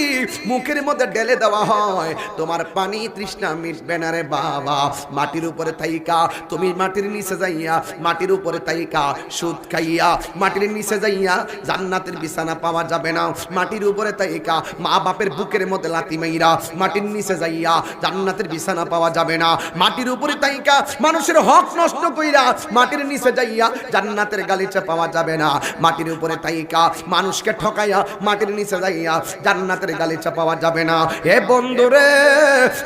মুখের মধ্যে ঢেলে দেওয়া হয় তোমার পানি তৃষ্ণা মিটবে না রে বাবা মাটির উপরে থাইকা তুমি মাটির নিচে যাইয়া মাটির উপরে থাইকা সুদ খাইয়া মাটির নিচে যাইয়া জান্নাতের বিছানা পাওয়া যাবে না মাটির উপরে থাইকা মা বাপের বুকের মধ্যে লাথি মাইরা মাটির নিচে যাইয়া জান্নাতের বিছানা পাওয়া যাবে না মাটির উপরে থাইকা মানুষের হক নষ্ট কইরা মাটির নিচে যাইয়া জান্নাতের গালিচা পাওয়া যাবে না মাটির উপরে থাইকা মানুষকে ঠকাইয়া মাটির নিচে যাইয়া জান্নাতের গালিচা পাওয়া যাবে না হে বন্ধুরে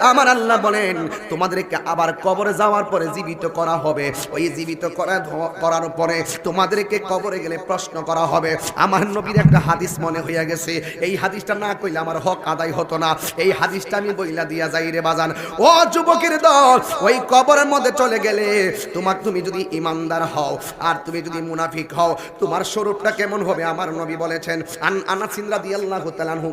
আমার আল্লাহ বলেন তোমাদেরকে আবার কবরে যাওয়ার পরে জীবিত করা হবে ওই জীবিত করার পরে তোমাদেরকে কবরে গেলে প্রশ্ন করা হবে আমার নবীর একটা হাদিস মনে হইয়া গেছে এই হাদিসটা না কইলে আমার হক আদায় হতো না এই হাদিসটা আমি বইলা দিয়া যাই রে বাজান ও যুবকের দল ওই কবরের মধ্যে চলে গেলে তুমি যদি ইমানদার হও আর তুমি যদি মুনাফিক হও তোমার স্বরূপটা কেমন হবে আমার নবী বলেছেন আনাস রাদিয়াল্লাহু তাআলা আনহু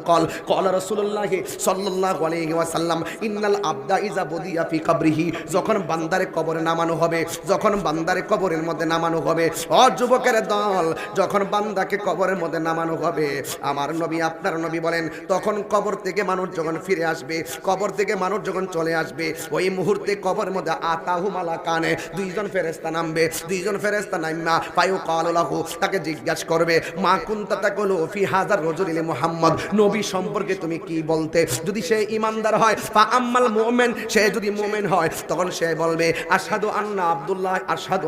قال রাসূলুল্লাহ সাল্লাল্লাহু আলাইহি ওয়াসাল্লাম ইন্নাল আবদা ইযা বুদিয়া ফি কবরিহি যখন বান্দারে কবরে নামানো হবে যখন বান্দারে কবরের মধ্যে নামানো হবে ও যুবকের দল যখন বান্দাকে কবরের মধ্যে নামানো হবে আমার নবী আপনার নবী বলেন তখন কবর থেকে মানুষ যখন ফিরে ফিরে আসবে, কবর থেকে মানুষ যখন চলে আসবে, ওই মুহূর্তে কবরের মধ্যে আতাহু মালাকানে, দুইজন ফেরেশতা নামবে। দুইজন ফেরেশতা নাইমা ফায়ুকালু লাহু, তাকে জিজ্ঞাসা করবে মা কুনতা তাকুলু ফি হাযার রাজুলি মুহাম্মদ, নবী সম্পর্কে তুমি কি বলতে? যদি সে ঈমানদার হয়, ফা আম্মাল মুমিন, সে যদি মুমিন হয়, তখন সে বলবে আশহাদু আন্না আব্দুল্লাহ, আশহাদু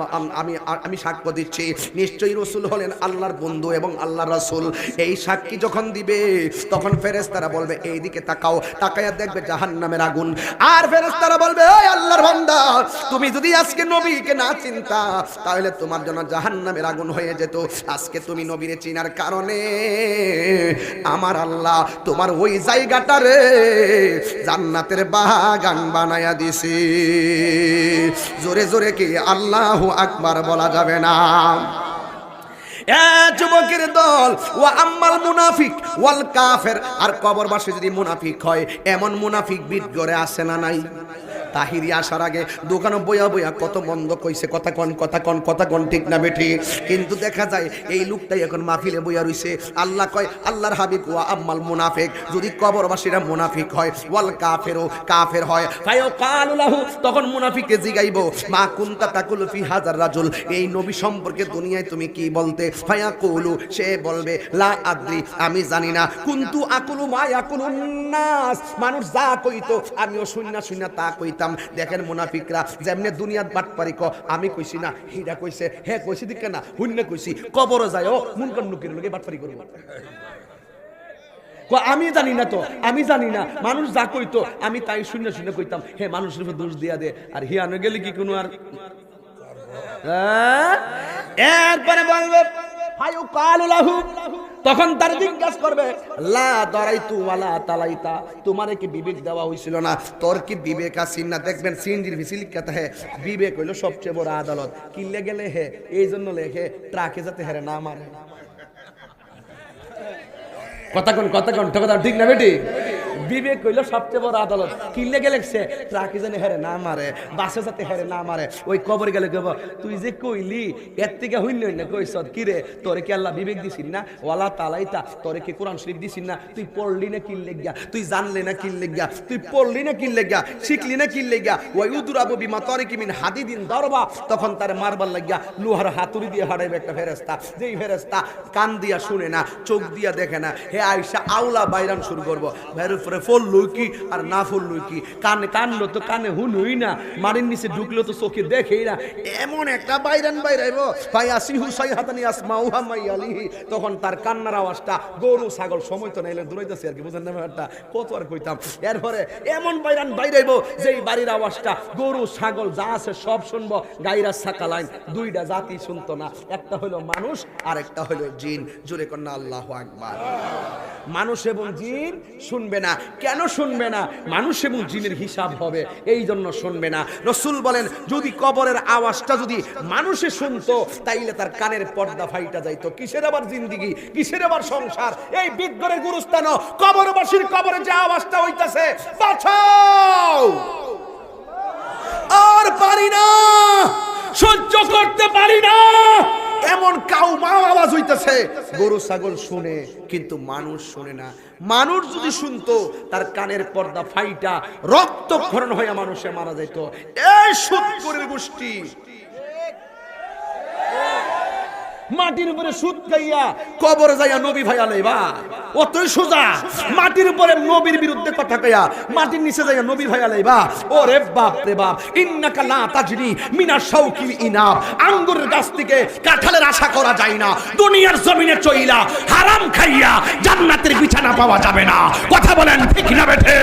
আমি সাক্ষ্য দিচ্ছি নিশ্চয়ই রাসূল হলেন আল্লাহর বন্ধু এবং আল্লাহর রাসূল। এই সাক্ষী যখন দিবে, তখন ফেরেশতারা বলবে এইদিকে তাকাও, তাকায়া দেখবে জাহান্নামের আগুন। আর ফেরেশতারা বলবে ওই আল্লাহর বান্দা, তুমি যদি আজকে নবীকে না চিনতা, তাহলে তোমার জন্য জাহান্নামের আগুন হয়ে যেত। আজকে তুমি নবীরে চিনার কারণে আমার আল্লাহ তোমার ওই জায়গাটারে জান্নাতের বাগান বানায়া দিছে। জোরে জোরে কি আল্লাহু আকবার বলা যাবে না? যুবকের দল, ও আম্মাল মুনাফিক ওয়াল কাফের, আর কবরবাসী যদি মুনাফিক হয়, এমন মুনাফিক বিট করে আসে না নাই? তাহিরি আসার আগে দোকানে বইয়া বইয়া কত মন্দ কইছে, কথা কন ঠিক না বেঠি, কিন্তু দেখা যায় এই লোকটাই এখন মাহফিলে বইয়া রইছে। আল্লাহ কয়, আল্লাহর হাবিব ওয়া আম্মাল মুনাফিক, যদি কবরবাসীরা মুনাফিক হয়, ওয়াল কাফেরও কাফের হয়, ফায়ুকালু লাহু, তখন মুনাফিককে জিগাইবো মা কুনতা তাকুলু ফি হাযার রাজুল, এই নবী সম্পর্কে দুনিয়ায় তুমি কি বলতে? ফায়াকুলু, সে বলবে লা আদ্রি, আমি জানি না, কুনতু আকুলু মা ইয়াকুলুন নাস, মানুষ যা কইতো আমিও শুননা তা কইতাম। দেখেন মুনাফিকরা যেমনে দুনিয়াত বাটপারি ক, আমি কইছি না, হিডা কইছে, হে কইছি দিকে না, হুন্না কইছি, কবরে যায়ও মুনকার নুকির লগে বাটপারি করব। আমি জানি না, তো আমি জানি না, মানুষ যা কইতো আমি তাই শুনে কইতাম, হে মানুষের উপর দোষ দিয়া দে, আর হিয়ানো গেলে কি কোনো আর এরপরে বলবে ফায়ুকালু লাহু, তখন তার জিজ্ঞাসা করবে লা দারাইতু ওয়ালা তালাইতা, তোমারে কি বিবেক দেওয়া হইছিল না? তোর কি বিবেক আছে না? দেখবেন সিনজির ভিসিল কথা হে, বিবেক হইল সবচেয়ে বড় আদালত। কিনলে গেলে হে, এই জন্য লেখে ট্রাকে যাতে হেরে না মারে। কথা কন ঠিক না বেটি? বিবেক হইল সবচেয়ে বড় আদালত। কিনলে গেলে সে ট্রাকে জানি হেরে না মারে, বাসে যাতে হেরে না মারে। ওই কবর গেলে কেব তুই যে কইলি এর থেকে হইন না কইস কি রে, তোরে কি আল্লাহ বিবেক দিছিস না? ওয়ালা তালাইতা, তোরে কি কোরআন শরীফ দিছিস না? তুই পড়লি না কিনলে গিয়া, তুই জানলি না কিনলে গিয়া, তুই পড়লি না কিনলে গিয়া, শিখলি না কিনলে গিয়া, ওই উদুরাবু বিমা তরিকি মিন হাদিদিন দরবা, তখন তার মারবার লাগিয়া লোহার হাতুড়ি দিয়ে হারাইবে একটা ফেরেশতা। যেই ফেরেশতা কান দিয়া শুনে না, চোখ দিয়া দেখে না, হে আয়েশা আউলা বাইরান শুরু করবো, ভাইয়ের উপরে ফললো কি আর না ফললো কি, কানে কানলো তো কানে হুনই না, মারির নিচে ঢুকলো তো চোখে দেখেই না, এমন একটা বাইরান বাইরাইব ভাই আসি হুসাই হাতানি আসমাউহা মাই আলিহি, তখন তার কান্নার আওয়াজটা গরু ছাগল সময় তো নাইলে দৌড়াইতেছে আর কি, বুঝেন না ব্যাপারটা? কত আর কইতাম। এরপরে এমন বাইরান বাইরাইব যেই বাড়ির আওয়াজটা গরু ছাগল যা আছে সব শুনবো, গাইরা ছাকা লাইন, দুইটা জাতি শুনতো না, একটা হলো মানুষ আর একটা হলো জিন। জোরে কন্যা আল্লাহু আকবার। মানুষ এবং জিন শুনবে না। কেন শুনবে না? মানুষ এবং জিনের হিসাব হবে, এই জন্য শুনবে না। রাসূল বলেন যদি কবরের আওয়াজটা যদি মানুষে শুনতো, তাইলে তার কানের পর্দা ফাইটা যাইতো। কিসের আবার জিন্দেগি, কিসের আবার সংসার? এই বিদ্যরের গুরুস্থান কবরবাসীর কবরে যে আওয়াজটা হইতাছে, বাঁচাও, আর পারি না, সহ্য করতে পারি না, এমন কাউ মাও আওয়াজ হইতেছে। গরু ছাগল শুনে কিন্তু মানুষ শুনে না। মানুষ যদি শুনতো, তার কানের পর্দা ফাইটা রক্তক্ষরণ হয়ে মানুষে মারা যেত। এই সুদখোরের গোষ্ঠী মাটির উপরে সুদ খাইয়া কবরে যাইয়া নবী ভাইয়া লইবা, অতই সোজা। মাটির উপরে নবীর বিরুদ্ধে কথা কইয়া মাটির নিচে যাইয়া নবী ভাইয়া লইবা, ওরে বাপ রে বাপ। ইন্নাকা লা তাজরি মিনা শাউকিল ইনাব, আঙ্গুরের গাছ থেকে কাঁঠালের আশা করা যায় না। দুনিয়ার জমিনে চইলা হারাম খাইয়া জান্নাতের বিছানা পাওয়া যাবে না। কথা বলেন ঠিক না বেঠে?